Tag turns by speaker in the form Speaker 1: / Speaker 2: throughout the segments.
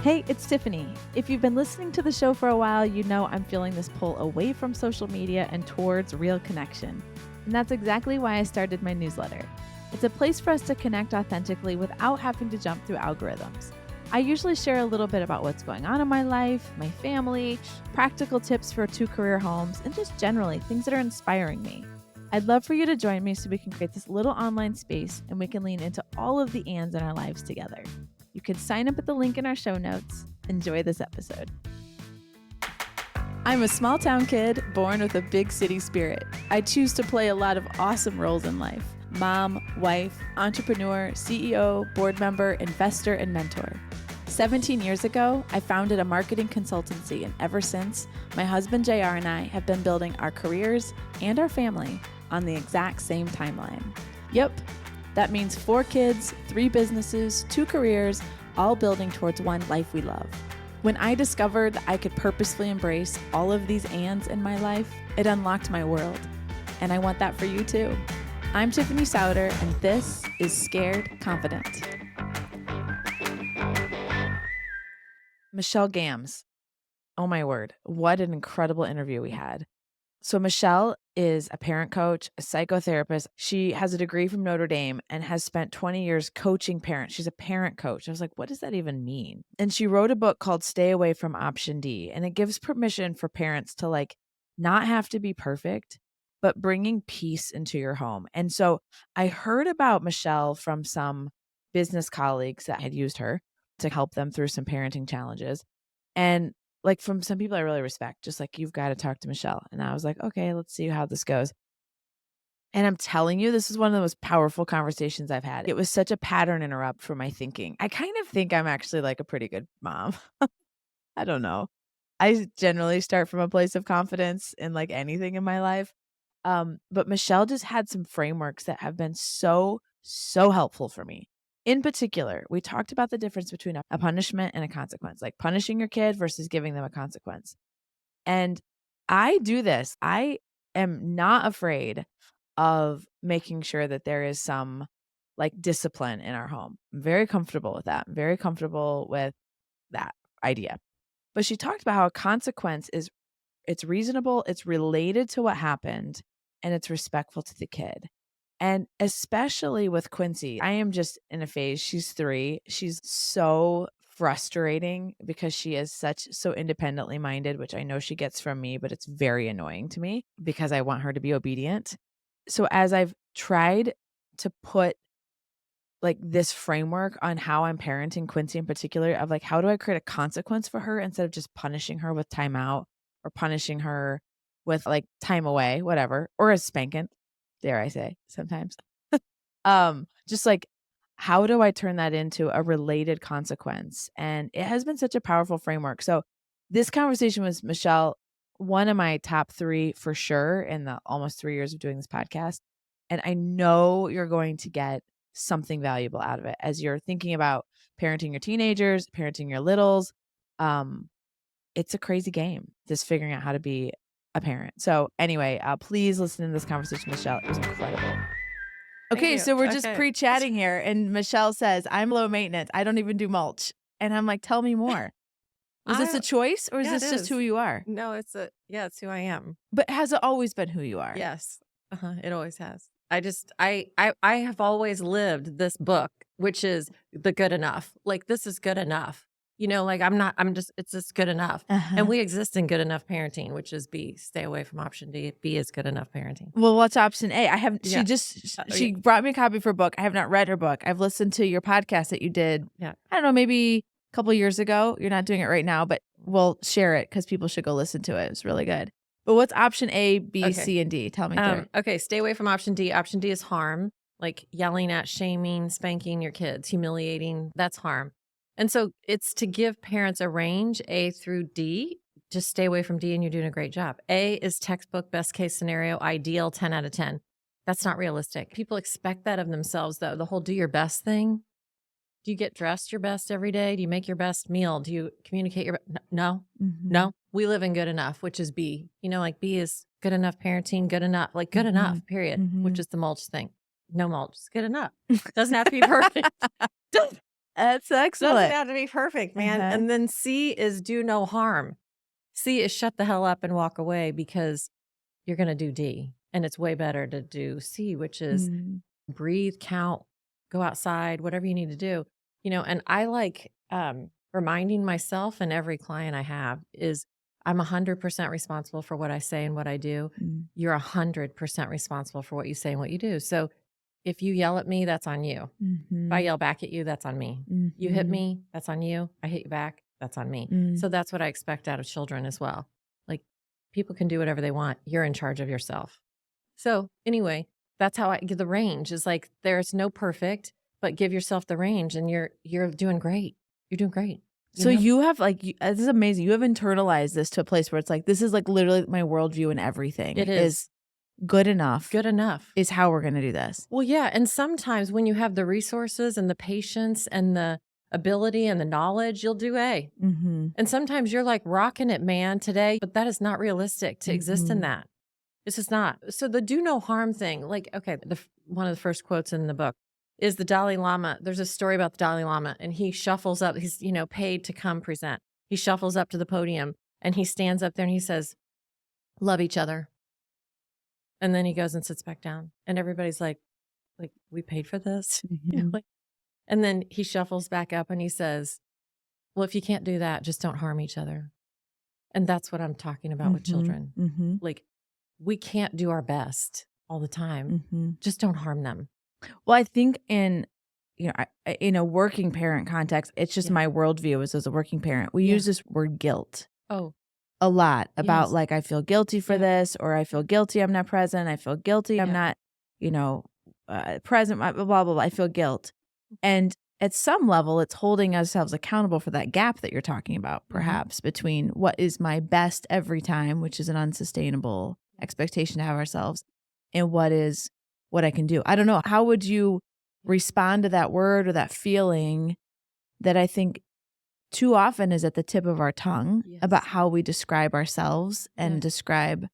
Speaker 1: Hey, it's Tiffany. If you've been listening to the show for a while, you know I'm feeling this pull away from social media and towards real connection. And that's exactly why I started my newsletter. It's a place for us to connect authentically without having to jump through algorithms. I usually share a little bit about what's going on in my life, my family, practical tips for 2 career homes, and just generally things that are inspiring me. I'd love for you to join me so we can create this little online space and we can lean into all of the ands in our lives together. You can sign up at the link in our show notes. Enjoy this episode. I'm a small town kid born with a big city spirit. I choose to play a lot of awesome roles in life: mom, wife, entrepreneur, CEO, board member, investor, and mentor. 17 years ago, I founded a marketing consultancy, and ever since, my husband JR and I have been building our careers and our family on the exact same timeline. Yep. That means 4 kids, 3 businesses, 2 careers, all building towards one life we love. When I discovered I could purposefully embrace all of these ands in my life, it unlocked my world. And I want that for you too. I'm Tiffany Sauter, and this is Scared Confident. Michelle Gams. Oh my word, what an incredible interview we had. So Michelle is a parent coach, a psychotherapist. She has a degree from Notre Dame and has spent 20 years coaching parents. She's a parent coach. I was like, what does that even mean? And she wrote a book called Stay Away from Option D. And it gives permission for parents to not have to be perfect, but bringing peace into your home. And so I heard about Michelle from some business colleagues that had used her to help them through some parenting challenges. And from some people I really respect, just you've got to talk to Michelle. And I was like, okay, let's see how this goes. And I'm telling you, this is one of the most powerful conversations I've had. It was such a pattern interrupt for my thinking. I kind of think I'm actually a pretty good mom. I don't know. I generally start from a place of confidence in anything in my life. But Michelle just had some frameworks that have been so helpful for me. In particular, we talked about the difference between a punishment and a consequence, like punishing your kid versus giving them a consequence. And I do this. I am not afraid of making sure that there is some discipline in our home. I'm very comfortable with that. I'm very comfortable with that idea. But she talked about how a consequence it's reasonable, it's related to what happened, and it's respectful to the kid. And especially with Quincy, I am just in a phase. She's 3. She's so frustrating because she is so independently minded, which I know she gets from me, but it's very annoying to me because I want her to be obedient. So as I've tried to put this framework on how I'm parenting Quincy in particular, of how do I create a consequence for her instead of just punishing her with timeout or punishing her with time away, whatever, or a spanking, dare I say, sometimes. Just how do I turn that into a related consequence? And it has been such a powerful framework. So this conversation with Michelle, one of my top 3 for sure in the almost 3 years of doing this podcast. And I know you're going to get something valuable out of it as you're thinking about parenting your teenagers, parenting your littles. It's a crazy game, just figuring out how to be a parent. So anyway, please listen to this conversation, Michelle. It was incredible. Okay, so we're just pre-chatting here, and Michelle says, I'm low maintenance. I don't even do mulch. And I'm like, tell me more. Was this a choice, or is this just who you are?
Speaker 2: No, it's who I am.
Speaker 1: But has it always been who you are?
Speaker 2: Yes. It always has. I have always lived this book, which is the good enough. This is good enough. It's just good enough. And we exist in good enough parenting, which is B. Stay away from option D. B is good enough parenting.
Speaker 1: Well, what's option A? She brought me a copy of her book. I have not read her book. I've listened to your podcast that you did.
Speaker 2: Yeah.
Speaker 1: I don't know, maybe a couple of years ago. You're not doing it right now, but we'll share it because people should go listen to it. It's really good. But what's option A, B, C, and D? Tell me through.
Speaker 2: Okay, stay away from option D. Option D is harm, like yelling at, shaming, spanking your kids, humiliating. That's harm. And so it's to give parents a range, A through D. Just stay away from D and you're doing a great job. A is textbook, best case scenario, ideal, 10 out of 10. That's not realistic. People expect that of themselves, though. The whole do your best thing. Do you get dressed your best every day? Do you make your best meal? Do you communicate your best? No, no. We live in good enough, which is B. B is good enough parenting, good enough, good enough, period, which is the mulch thing. No mulch, it's good enough. Doesn't have to be perfect.
Speaker 1: That's
Speaker 2: Doesn't
Speaker 1: excellent.
Speaker 2: have to be perfect, man.
Speaker 1: Uh-huh.
Speaker 2: And then C is do no harm. C is shut the hell up and walk away because you're going to do D. And it's way better to do C, which is
Speaker 1: Mm,
Speaker 2: breathe, count, go outside, whatever you need to do. And I like reminding myself and every client I have is I'm 100% responsible for what I say and what I do.
Speaker 1: mm,
Speaker 2: You're 100% responsible for what you say and what you do. So if you yell at me, that's on you. If I
Speaker 1: mhm,
Speaker 2: yell back at you, that's on me. You hit
Speaker 1: mhm,
Speaker 2: me, that's on you. I hit you back, that's on me.
Speaker 1: mm.
Speaker 2: So that's what I expect out of children as well. Like people can do whatever they want. You're in charge of yourself. So anyway, that's how I give the range is like there's no perfect, but give yourself the range and you're doing great. You're doing great.
Speaker 1: So you have like this is amazing. You have internalized this to a place where it's like this is like literally my worldview and everything
Speaker 2: It is
Speaker 1: is good enough
Speaker 2: good enough.
Speaker 1: is how we're gonna do this.
Speaker 2: Well, yeah. And sometimes when you have the resources and the patience and the ability and the knowledge, you'll do A.
Speaker 1: Mhm.
Speaker 2: And sometimes you're like rocking it, man, today, but that is not realistic to exist in
Speaker 1: Mhm.
Speaker 2: that. This is not. So the do no harm thing, like, okay, one of the first quotes in the book is the Dalai Lama. There's a story about the Dalai Lama and he shuffles up. He's, paid to come present. He shuffles up to the podium and he stands up there and he says, love each other. And then he goes and sits back down and everybody's like, we paid for this.
Speaker 1: Mhm.
Speaker 2: Like, and then he shuffles back up and he says, well, if you can't do that, just don't harm each other. And that's what I'm talking about with
Speaker 1: Mhm.
Speaker 2: children.
Speaker 1: Mhm.
Speaker 2: Like, we can't do our best all the time.
Speaker 1: Mhm.
Speaker 2: Just don't harm them.
Speaker 1: Well, I think in a working parent context, it's just
Speaker 2: Yeah.
Speaker 1: my worldview is as a working parent. We
Speaker 2: Yeah.
Speaker 1: use this word guilt
Speaker 2: Oh,
Speaker 1: a lot about
Speaker 2: yes.
Speaker 1: like I feel guilty for
Speaker 2: Yeah.
Speaker 1: this, or I feel guilty I'm not present. I feel guilty I'm
Speaker 2: Yeah.
Speaker 1: not, present. Blah blah blah. I feel guilt, and at some level, it's holding ourselves accountable for that gap that you're talking about, perhaps between what is my best every time, which is an unsustainable expectation to have ourselves, and what I can do. I don't know. How would you respond to that word or that feeling that I think too often is at the tip of our tongue
Speaker 2: Yes.
Speaker 1: about how we describe ourselves and
Speaker 2: Yeah.
Speaker 1: describe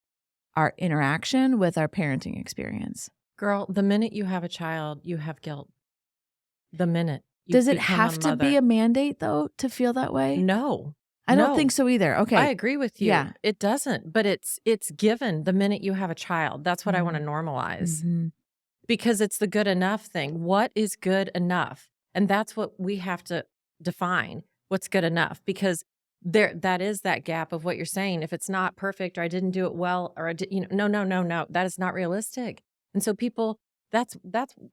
Speaker 1: our interaction with our parenting experience?
Speaker 2: Girl, the minute you have a child, you have guilt. The minute you
Speaker 1: Does it
Speaker 2: become a
Speaker 1: have to be
Speaker 2: mother.
Speaker 1: a mandate though to feel that way?
Speaker 2: No.
Speaker 1: I don't
Speaker 2: No.
Speaker 1: think so either.
Speaker 2: I
Speaker 1: Okay.
Speaker 2: agree with you.
Speaker 1: Yeah.
Speaker 2: It doesn't, but it's given the minute you have a child. That's what I want to normalize.
Speaker 1: Mhm.
Speaker 2: Because it's the good enough thing. What is good enough? And that's what we have to define. What's good enough? Because that is that gap of what you're saying. If it's not perfect or I didn't do it well or I did, no. That is not realistic. And so people that's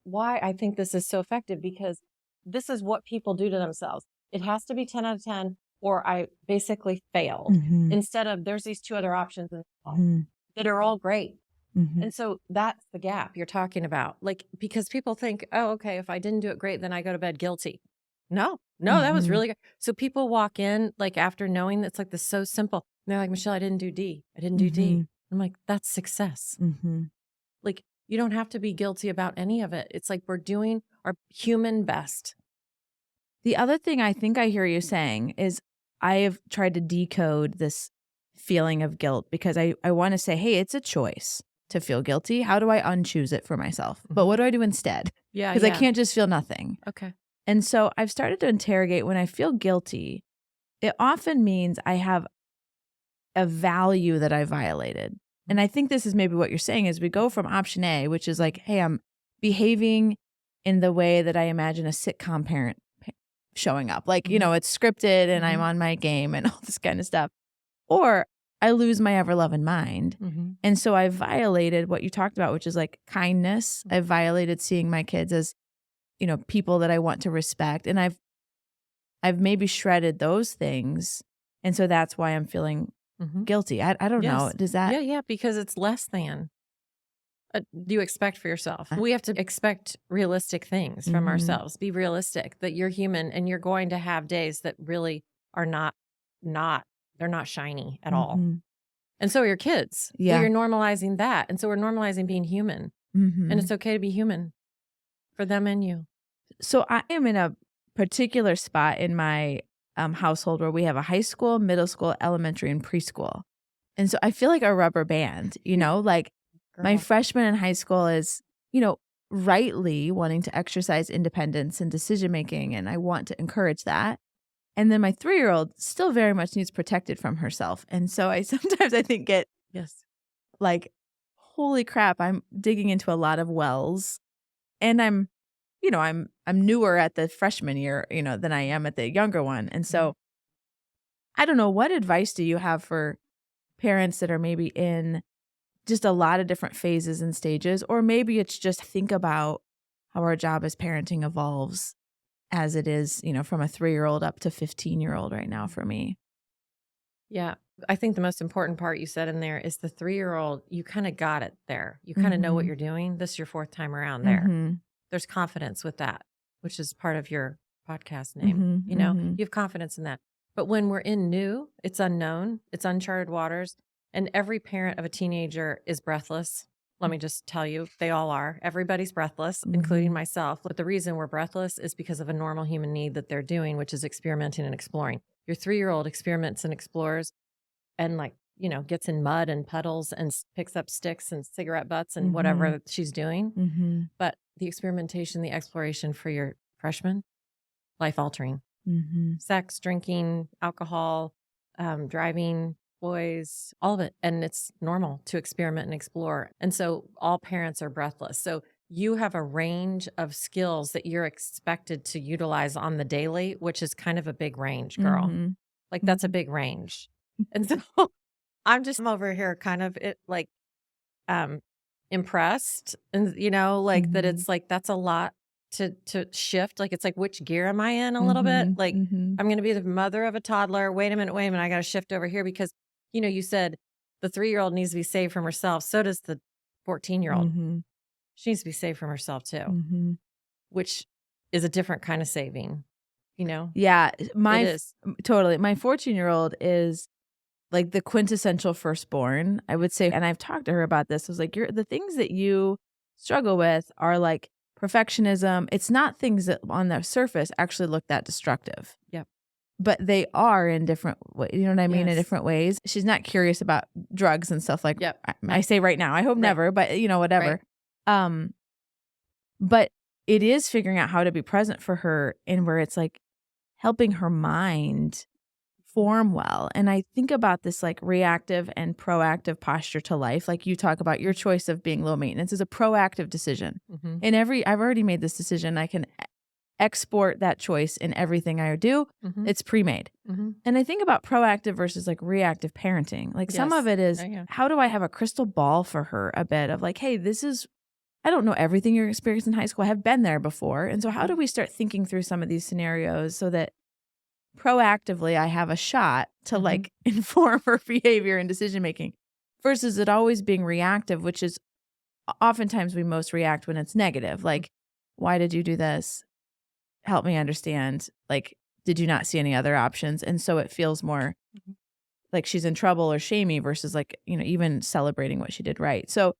Speaker 2: why I think this is so effective because this is what people do to themselves. It has to be 10 out of 10 or I basically failed.
Speaker 1: Mhm.
Speaker 2: Instead of there's these two other options
Speaker 1: Mhm.
Speaker 2: that are all great.
Speaker 1: Mhm.
Speaker 2: And so that's the gap you're talking about. Like, because people think, oh, okay, if I didn't do it great, then I go to bed guilty. No, that was
Speaker 1: Mhm.
Speaker 2: really good. So people walk in like after knowing that's like this so simple. And they're like, Michelle, I didn't do D. I didn't do D.
Speaker 1: Mhm.
Speaker 2: I'm like, that's success.
Speaker 1: Mhm.
Speaker 2: Like, you don't have to be guilty about any of it. It's like we're doing our human best.
Speaker 1: The other thing I think I hear you saying is I have tried to decode this feeling of guilt because I want to say, hey, it's a choice to feel guilty. How do I unchoose it for myself? But what do I do instead?
Speaker 2: Yeah.
Speaker 1: Because I can't just feel nothing.
Speaker 2: Okay.
Speaker 1: And so I've started to interrogate when I feel guilty, it often means I have a value that I violated. And I think this is maybe what you're saying is we go from option A, which is like, hey, I'm behaving in the way that I imagine a sitcom parent showing up. Like, it's scripted and I'm on my game and all this kind of stuff. Or I lose my ever loving mind. And so I violated what you talked about, which is like kindness. I violated seeing my kids as, people that I want to respect. And I've maybe shredded those things. And so that's why I'm feeling guilty. I don't know.
Speaker 2: Yes.
Speaker 1: Does that?
Speaker 2: Yeah, because it's less than. Do you expect for yourself? We have to expect realistic things from ourselves. Be realistic that you're human and you're going to have days that really are not they're not shiny at all. And so are your kids. So
Speaker 1: Yeah.
Speaker 2: you're normalizing that. And so we're normalizing being human. And it's okay to be human for them and you.
Speaker 1: So I am in a particular spot in my household where we have a high school, middle school, elementary, and preschool. And so I feel like a rubber band, like my
Speaker 2: Girl.
Speaker 1: freshman in high school is, rightly wanting to exercise independence and decision making, and I want to encourage that. And then my 3-year-old still very much needs protected from herself. And so I sometimes I think get
Speaker 2: Yes.
Speaker 1: like, holy crap, I'm digging into a lot of wells. And I'm newer at the freshman year, than I am at the younger one. And
Speaker 2: Mhm.
Speaker 1: so I don't know, what advice do you have for parents that are maybe in just a lot of different phases and stages? Or maybe it's just think about how our job as parenting evolves as it is, from a 3-year-old up to 15-year-old right now for me.
Speaker 2: Yeah. I think the most important part you said in there is the 3-year-old, you kind of got it there. You kind of know what
Speaker 1: Mhm.
Speaker 2: you're doing. This is your fourth time around there.
Speaker 1: Mhm.
Speaker 2: There's confidence with that, which is part of your podcast name.
Speaker 1: Mhm. Mhm.
Speaker 2: You have confidence in that. But when we're in new, it's unknown, it's uncharted waters. And every parent of a teenager is breathless. Let me just tell you, they all are. Everybody's breathless, including
Speaker 1: Mhm.
Speaker 2: myself. But the reason we're breathless is because of a normal human need that they're doing, which is experimenting and exploring. Your 3-year-old experiments and explores and gets in mud and puddles and picks up sticks and cigarette butts and
Speaker 1: Mhm.
Speaker 2: whatever she's doing.
Speaker 1: Mhm.
Speaker 2: But the experimentation, the exploration for your freshman, life altering.
Speaker 1: Mhm.
Speaker 2: Sex, drinking, alcohol, driving, boys, all of it. And it's normal to experiment and explore. And so all parents are breathless. So you have a range of skills that you're expected to utilize on the daily, which is kind of a big range, girl.
Speaker 1: Mhm.
Speaker 2: Like that's a
Speaker 1: Mhm.
Speaker 2: big range. And so I'm over here kind of um impressed and like that
Speaker 1: Mhm.
Speaker 2: it's like that's a lot to shift. Like it's like which gear am I in a little bit?
Speaker 1: Mhm.
Speaker 2: Like
Speaker 1: Mhm.
Speaker 2: I'm going to be the mother of a toddler. Wait a minute, I got to shift over here because you said the 3-year-old needs to be saved from herself. So does the 14-year-old.
Speaker 1: Mhm.
Speaker 2: She needs to be saved from herself too,
Speaker 1: Mhm.
Speaker 2: which is a different kind of saving, you know.
Speaker 1: Yeah,
Speaker 2: It is.
Speaker 1: totally. My 14-year-old is like the quintessential firstborn, I would say, and I've talked to her about this. I was like, "You're the things that you struggle with are like perfectionism." It's not things that on the surface actually look that destructive,
Speaker 2: Yep.
Speaker 1: but they are in different ways. You know what I mean? In
Speaker 2: Yes.
Speaker 1: different ways. She's not curious about drugs and stuff like
Speaker 2: Yep.
Speaker 1: I say right now. I hope
Speaker 2: Right.
Speaker 1: never, but
Speaker 2: Right.
Speaker 1: whatever. Um, but it is figuring out how to be present for her and where it's like helping her mind form well. And I think about this like reactive and proactive posture to life. Like you talk about your choice of being low maintenance is a proactive decision.
Speaker 2: Mm-hmm.
Speaker 1: In I've already made this decision. I can export that choice in everything I do.
Speaker 2: Mm-hmm.
Speaker 1: It's pre-made.
Speaker 2: Mm-hmm.
Speaker 1: And I think about proactive versus like reactive parenting. Like some of
Speaker 2: Yes.
Speaker 1: it is
Speaker 2: Oh, yeah.
Speaker 1: how do I have a crystal ball for her a bit of like, hey, I don't know everything you're experiencing in high school. I have been there before. And so how do we start thinking through some of these scenarios so that proactively I have a shot to
Speaker 2: Mm-hmm.
Speaker 1: like inform her behavior and decision making versus it always being reactive, which is oftentimes we most react when it's negative. Like, why did you do this? Help me understand. Like, did you not see any other options? And so it feels more
Speaker 2: Mhm.
Speaker 1: like she's in trouble or shamey versus like, even celebrating what she did right. So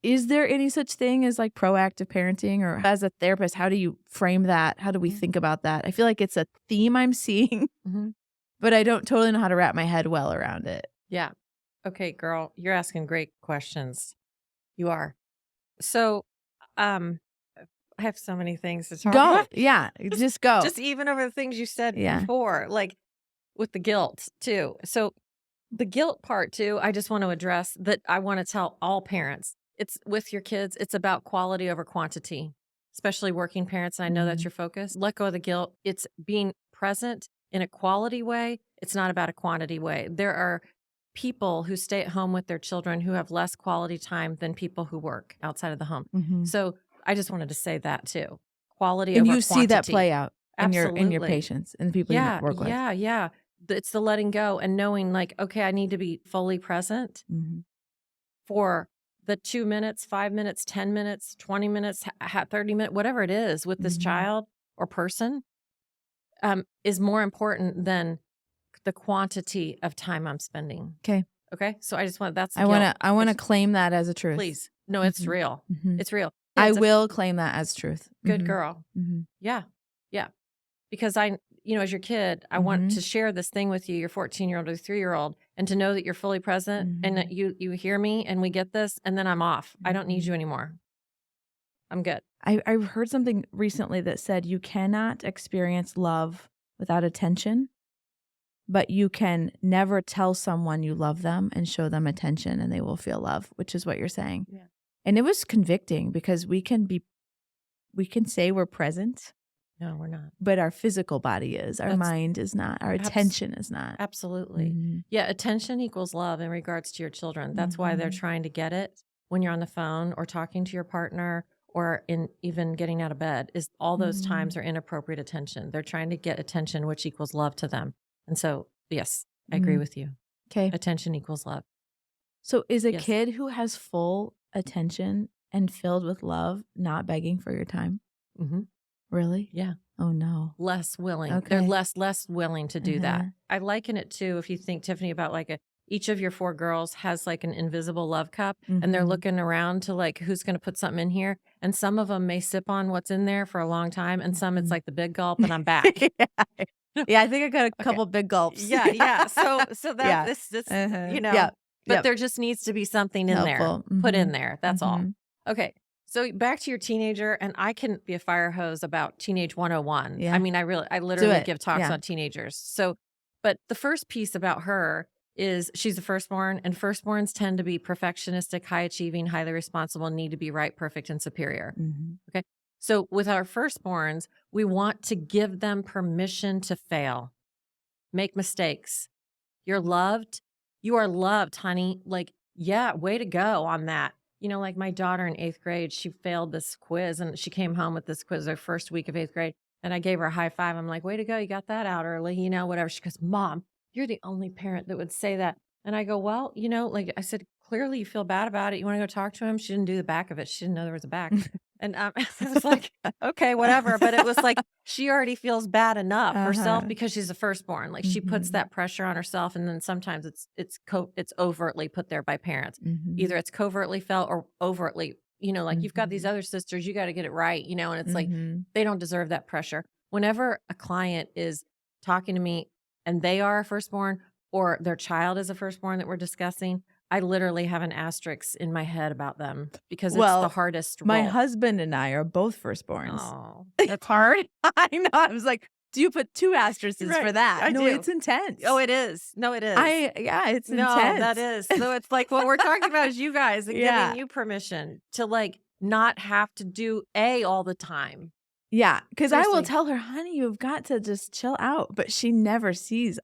Speaker 1: is there any such thing as like proactive parenting or as a therapist, how do you frame that? How do we think about that? I feel like it's a theme I'm seeing,
Speaker 2: Mm-hmm.
Speaker 1: but I don't totally know how to wrap my head well around it.
Speaker 2: Yeah. Okay, girl, you're asking great questions. You are. So, um, I have so many things to talk
Speaker 1: Go.
Speaker 2: about.
Speaker 1: Yeah.
Speaker 2: Just,
Speaker 1: Just go.
Speaker 2: just even over the things you said
Speaker 1: Yeah.
Speaker 2: before, like with the guilt too. So, the guilt part too, I just want to address that. I want to tell all parents it's with your kids, it's about quality over quantity, especially working parents. And I know that's
Speaker 1: Mhm.
Speaker 2: your focus. Let go of the guilt. It's being present in a quality way. It's not about a quantity way. There are people who stay at home with their children who have less quality time than people who work outside of the home.
Speaker 1: Mhm.
Speaker 2: So I just wanted to say that too. Quality
Speaker 1: And
Speaker 2: over
Speaker 1: you see that
Speaker 2: quantity.
Speaker 1: play out in your
Speaker 2: Absolutely.
Speaker 1: patients and the people you
Speaker 2: Yeah,
Speaker 1: work with.
Speaker 2: yeah, yeah. It's the letting go and knowing like, okay, I need to be fully present
Speaker 1: Mhm.
Speaker 2: for the 2 minutes, 5 minutes, 10 minutes, 20 minutes, 30 minutes, whatever it is with this
Speaker 1: Mhm.
Speaker 2: child or person, is more important than the quantity of time I'm spending.
Speaker 1: 'Kay.
Speaker 2: Okay. So I just want, that's the
Speaker 1: I
Speaker 2: guilt.
Speaker 1: wanna I wanna claim that as a truth.
Speaker 2: Please. No, it's
Speaker 1: Mhm.
Speaker 2: real.
Speaker 1: Mhm.
Speaker 2: It's real.
Speaker 1: I
Speaker 2: Kids,
Speaker 1: will claim that as truth.
Speaker 2: good
Speaker 1: Mhm.
Speaker 2: girl.
Speaker 1: Mhm.
Speaker 2: Yeah. Yeah. Because as your kid, I want
Speaker 1: Mhm.
Speaker 2: to share this thing with you, your 14-year-old or 3-year-old, and to know that you're fully present and that
Speaker 1: Mhm.
Speaker 2: you hear me and we get this, and then I'm off. I don't need
Speaker 1: Mhm.
Speaker 2: you anymore. I'm good.
Speaker 1: I heard something recently that said you cannot experience love without attention, but you can never tell someone you love them and show them attention and they will feel love, which is what you're saying.
Speaker 2: Yeah.
Speaker 1: And it was convicting because we can say we're present,
Speaker 2: No, we're not.
Speaker 1: but our physical body is, our
Speaker 2: That's
Speaker 1: mind is not, our attention is not.
Speaker 2: absolutely.
Speaker 1: Mhm.
Speaker 2: Yeah, attention equals love in regards to your children. That's why they're
Speaker 1: Mhm.
Speaker 2: trying to get it when you're on the phone or talking to your partner or in even getting out of bed. Is all those times
Speaker 1: Mhm.
Speaker 2: are inappropriate attention. They're trying to get attention, which equals love to them. And so, yes, I agree
Speaker 1: Mhm.
Speaker 2: with you.
Speaker 1: 'Kay.
Speaker 2: Attention equals love.
Speaker 1: So is a
Speaker 2: Yes.
Speaker 1: kid who has full attention and filled with love not begging for your time?
Speaker 2: Hmm.
Speaker 1: Really?
Speaker 2: Yeah.
Speaker 1: Oh, no.
Speaker 2: Less willing. They're
Speaker 1: Okay.
Speaker 2: less willing to do that.
Speaker 1: Uh-huh.
Speaker 2: I liken it to, if you think, Tiffany, about like each of your 4 girls has like an invisible love cup, and they're
Speaker 1: Mhm.
Speaker 2: looking around to like, who's going to put something in here. And some of them may sip on what's in there for a long time. And some it's
Speaker 1: Mhm.
Speaker 2: like the big gulp and I'm back.
Speaker 1: Yeah. Yeah, I think I got a
Speaker 2: Okay.
Speaker 1: couple big gulps.
Speaker 2: Yeah. Yeah. So that
Speaker 1: Yeah.
Speaker 2: this,
Speaker 1: Uh-huh.
Speaker 2: you know,
Speaker 1: Yep.
Speaker 2: but
Speaker 1: Yep.
Speaker 2: there just needs to be something in there,
Speaker 1: Helpful.
Speaker 2: put in
Speaker 1: Mhm.
Speaker 2: there. That's all.
Speaker 1: Mhm.
Speaker 2: Okay. So back to your teenager, and I can be a fire hose about teenage 101. I
Speaker 1: Yeah.
Speaker 2: mean, I
Speaker 1: Do
Speaker 2: literally
Speaker 1: it.
Speaker 2: give talks
Speaker 1: Yeah.
Speaker 2: on teenagers. So, but the first piece about her is she's a firstborn, and firstborns tend to be perfectionistic, high achieving, highly responsible, need to be right, perfect, and superior.
Speaker 1: Mhm.
Speaker 2: Okay. So with our firstborns, we want to give them permission to fail, make mistakes. You're loved. You are loved, honey. Like, yeah, way to go on that. You know, like my daughter in 8th grade, she failed this quiz and she came home with this quiz her first week of 8th grade. And I gave her a high five. I'm like, way to go. You got that out early, you know, whatever. She goes, Mom, you're the only parent that would say that. And I go, well, you know, like I said, clearly you feel bad about it. You want to go talk to him? She didn't do the back of it. She didn't know there was a back. And I was like, okay, whatever. But it was like she already feels bad enough herself
Speaker 1: Uh-huh.
Speaker 2: because she's a firstborn. Like she puts
Speaker 1: Mhm.
Speaker 2: that pressure on herself, and then sometimes it's overtly put there by parents.
Speaker 1: Mhm.
Speaker 2: Either it's covertly felt or overtly. You know, like you've got these
Speaker 1: Mhm.
Speaker 2: other sisters, you got to get it right. You know, and it's like
Speaker 1: Mhm.
Speaker 2: they don't deserve that pressure. Whenever a client is talking to me and they are a firstborn or their child is a firstborn that we're discussing, I literally have an asterisk in my head about them because it's the
Speaker 1: Well,
Speaker 2: hardest
Speaker 1: my
Speaker 2: role.
Speaker 1: husband and I are both firstborns.
Speaker 2: Oh, that's hard.
Speaker 1: I know. I was like, "Do you put 2 asterisks for
Speaker 2: Right.
Speaker 1: that?"
Speaker 2: I
Speaker 1: No,
Speaker 2: do.
Speaker 1: it's intense.
Speaker 2: Oh, it is. No, it is.
Speaker 1: Yeah, it's
Speaker 2: No, that
Speaker 1: intense.
Speaker 2: is. So it's like what we're talking about is you guys and
Speaker 1: Yeah.
Speaker 2: giving you permission to like not have to do A all the time.
Speaker 1: Yeah, because I will
Speaker 2: Seriously.
Speaker 1: tell her, "Honey, you've got to just chill out," but she never sees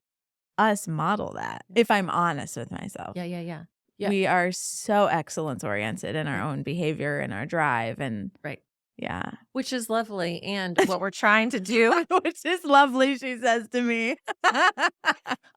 Speaker 1: us model that, if I'm honest with myself.
Speaker 2: Yeah, yeah, yeah. Yeah.
Speaker 1: We are so excellence oriented in our
Speaker 2: Right.
Speaker 1: own behavior and our drive and
Speaker 2: Right.
Speaker 1: yeah.
Speaker 2: Which is lovely. And what we're trying to do,
Speaker 1: Which is lovely, she says to me.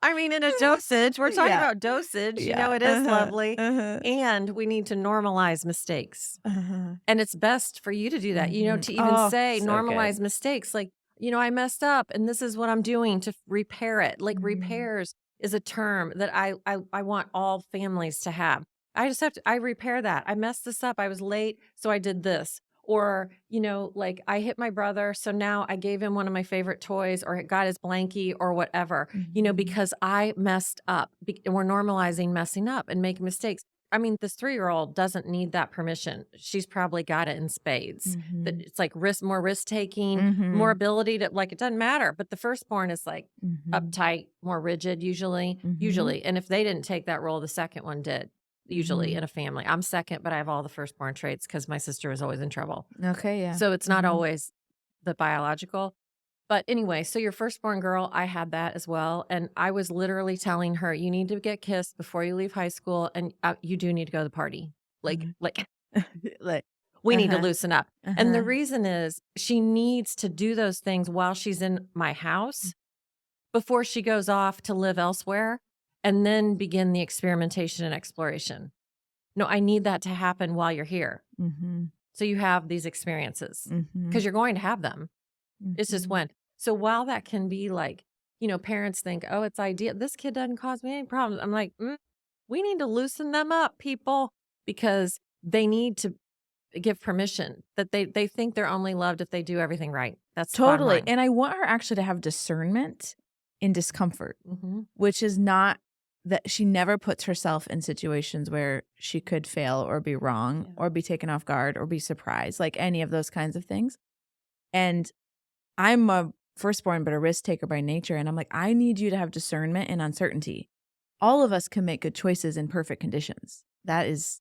Speaker 2: I mean, in a dosage, we're talking
Speaker 1: Yeah.
Speaker 2: about dosage, you
Speaker 1: Yeah.
Speaker 2: know, it is
Speaker 1: Uh-huh.
Speaker 2: lovely.
Speaker 1: Uh-huh.
Speaker 2: And we need to normalize mistakes.
Speaker 1: Uh-huh.
Speaker 2: And it's best for you to do that, you know,
Speaker 1: Mhm.
Speaker 2: to even
Speaker 1: Oh,
Speaker 2: say
Speaker 1: so
Speaker 2: normalize
Speaker 1: good.
Speaker 2: mistakes. Like, you know, I messed up and this is what I'm doing to repair it. Like
Speaker 1: Mhm.
Speaker 2: repairs is a term that I want all families to have. I just have to I repair that. I messed this up. I was late, so I did this. Or, you know, like I hit my brother, so now I gave him one of my favorite toys or got his blankie or whatever, you know,
Speaker 1: Mhm.
Speaker 2: because I messed up. And we're normalizing messing up and making mistakes. I mean, this 3-year-old doesn't need that permission. She's probably got it in spades. That
Speaker 1: Mhm.
Speaker 2: it's like more risk taking, more
Speaker 1: Mhm.
Speaker 2: ability to like it doesn't matter. But the firstborn is like
Speaker 1: Mhm.
Speaker 2: uptight, more rigid
Speaker 1: Mhm.
Speaker 2: usually. And if they didn't take that role, the second one did. Usually
Speaker 1: Mhm.
Speaker 2: in a family. I'm second, but I have all the firstborn traits because my sister was always in trouble.
Speaker 1: Okay, yeah.
Speaker 2: So it's not
Speaker 1: Mhm.
Speaker 2: always the biological. But anyway, so your firstborn girl, I had that as well. And I was literally telling her, you need to get kissed before you leave high school. And you do need to go to the party.
Speaker 1: Mhm.
Speaker 2: Like
Speaker 1: Like
Speaker 2: we need to
Speaker 1: uh-huh.
Speaker 2: loosen up. And the
Speaker 1: Uh-huh.
Speaker 2: reason is she needs to do those things while she's in my house before she goes off to live elsewhere and then begin the experimentation and exploration. No, I need that to happen while you're here.
Speaker 1: Mhm.
Speaker 2: So you have these experiences
Speaker 1: Mhm.
Speaker 2: because you're going to have them. It's just
Speaker 1: Mhm.
Speaker 2: when. So while that can be like, you know, parents think, oh, it's ideal. This kid doesn't cause me any problems. I'm like, we need to loosen them up, people, because they need to give permission that they think they're only loved if they do everything right. That's the bottom
Speaker 1: Totally,
Speaker 2: line.
Speaker 1: and I want her actually to have discernment in discomfort,
Speaker 2: Mm-hmm.
Speaker 1: which is not that she never puts herself in situations where she could fail or be wrong
Speaker 2: Yeah.
Speaker 1: or be taken off guard or be surprised, like any of those kinds of things. And I'm a firstborn, but a risk taker by nature. And I'm like, I need you to have discernment and uncertainty. All of us can make good choices in perfect conditions. That is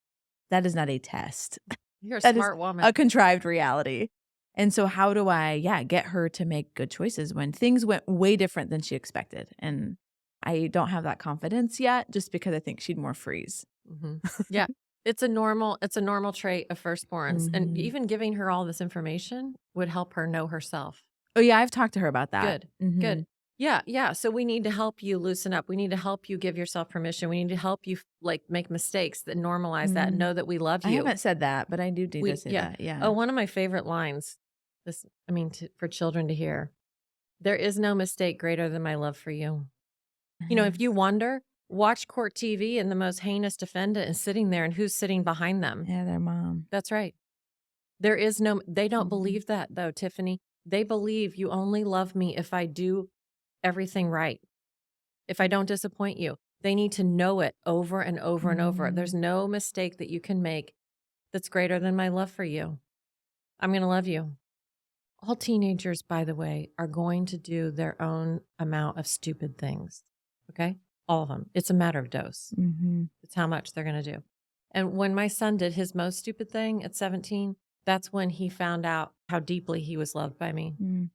Speaker 1: not a test.
Speaker 2: You're a
Speaker 1: That is
Speaker 2: smart woman.
Speaker 1: a contrived reality. And so how do I, get her to make good choices when things went way different than she expected? And I don't have that confidence yet just because I think she'd more freeze.
Speaker 2: Mhm. Yeah. It's a normal trait of firstborns. And
Speaker 1: Mhm.
Speaker 2: even giving her all this information would help her know herself.
Speaker 1: Oh, yeah, I've talked to her about that.
Speaker 2: Good.
Speaker 1: Mhm.
Speaker 2: Good. Yeah, yeah. So we need to help you loosen up. We need to help you give yourself permission. We need to help you like make mistakes, that normalize that, and
Speaker 1: Mhm.
Speaker 2: know that we love
Speaker 1: I
Speaker 2: you.
Speaker 1: haven't said that, but I do need to say
Speaker 2: Yeah.
Speaker 1: that, yeah.
Speaker 2: Oh, one of my favorite lines. This, I mean, for children to hear. There is no mistake greater than my love for you. If you wonder, watch court TV and the most heinous defendant is sitting there, and who's sitting behind them?
Speaker 1: Yeah, their mom.
Speaker 2: That's right. There is no, they don't
Speaker 1: Mhm.
Speaker 2: believe that though, Tiffany. They believe you only love me if I do everything right, if I don't disappoint you. They need to know it over and over and over. There's no mistake that you can make that's greater than my love for you. I'm going to love you. All teenagers, by the way, are going to do their own amount of stupid things. Okay? All of them. It's a matter of dose.
Speaker 1: Mhm.
Speaker 2: It's how much they're going to do. And when my son did his most stupid thing at 17, that's when he found out how deeply he was loved by me.
Speaker 1: Mm.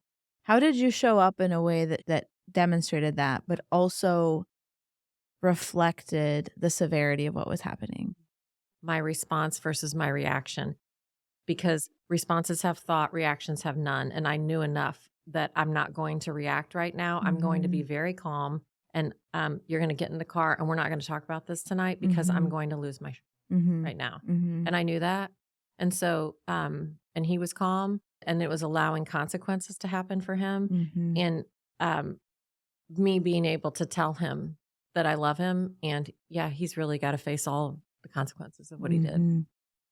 Speaker 1: How did you show up in a way that demonstrated that, but also reflected the severity of what was happening?
Speaker 2: My response versus my reaction, because responses have thought, reactions have none. And I knew enough that I'm not going to react right now. I'm going to be very calm. And you're going to get in the car, and we're not going to talk about this tonight because I'm going to lose my right now.
Speaker 1: Mhm.
Speaker 2: And I knew that. And so, and he was calm, and it was allowing consequences to happen for him.
Speaker 1: Mhm.
Speaker 2: And me being able to tell him that I love him. And yeah, he's really got to face all the consequences of what he did,
Speaker 1: Mhm.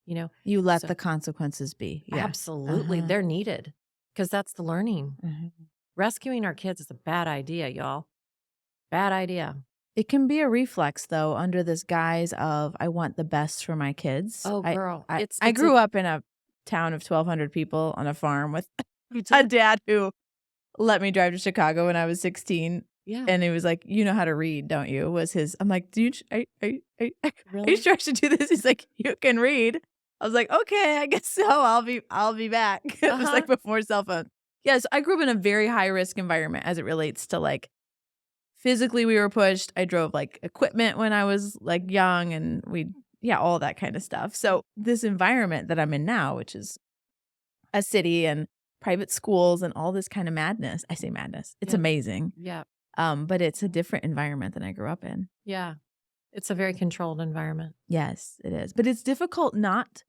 Speaker 2: you know?
Speaker 1: You let
Speaker 2: So
Speaker 1: the consequences be. Yeah.
Speaker 2: absolutely.
Speaker 1: Uh-huh.
Speaker 2: They're needed because that's the learning.
Speaker 1: Mhm.
Speaker 2: Rescuing our kids is a bad idea, y'all. Bad idea.
Speaker 1: It can be a reflex though under this guise of I want the best for my kids.
Speaker 2: Oh,
Speaker 1: I
Speaker 2: girl.
Speaker 1: I
Speaker 2: It's
Speaker 1: I grew up in a town of 1,200 people on a farm with
Speaker 2: you
Speaker 1: a
Speaker 2: did.
Speaker 1: dad who let me drive to Chicago when I was 16,
Speaker 2: Yeah.
Speaker 1: and he was like, "You know how to read, don't you?" Was his I'm like, "Dude, are you
Speaker 2: Really?
Speaker 1: sure I should do this?" He's like, "You can read." I was like, "Okay, I guess so. I'll be back." It was
Speaker 2: Uh-huh.
Speaker 1: like before cell phone. Yes, I grew up in a very high risk environment as it relates to like physically we were pushed. I drove like equipment when I was like young and all that kind of stuff. So this environment that I'm in now, which is a city and private schools and all this kind of madness. I say madness. It's
Speaker 2: Yeah.
Speaker 1: amazing.
Speaker 2: Yeah.
Speaker 1: But it's a different environment than I grew up in.
Speaker 2: Yeah. It's a very controlled environment.
Speaker 1: Yes, it is. But it's difficult not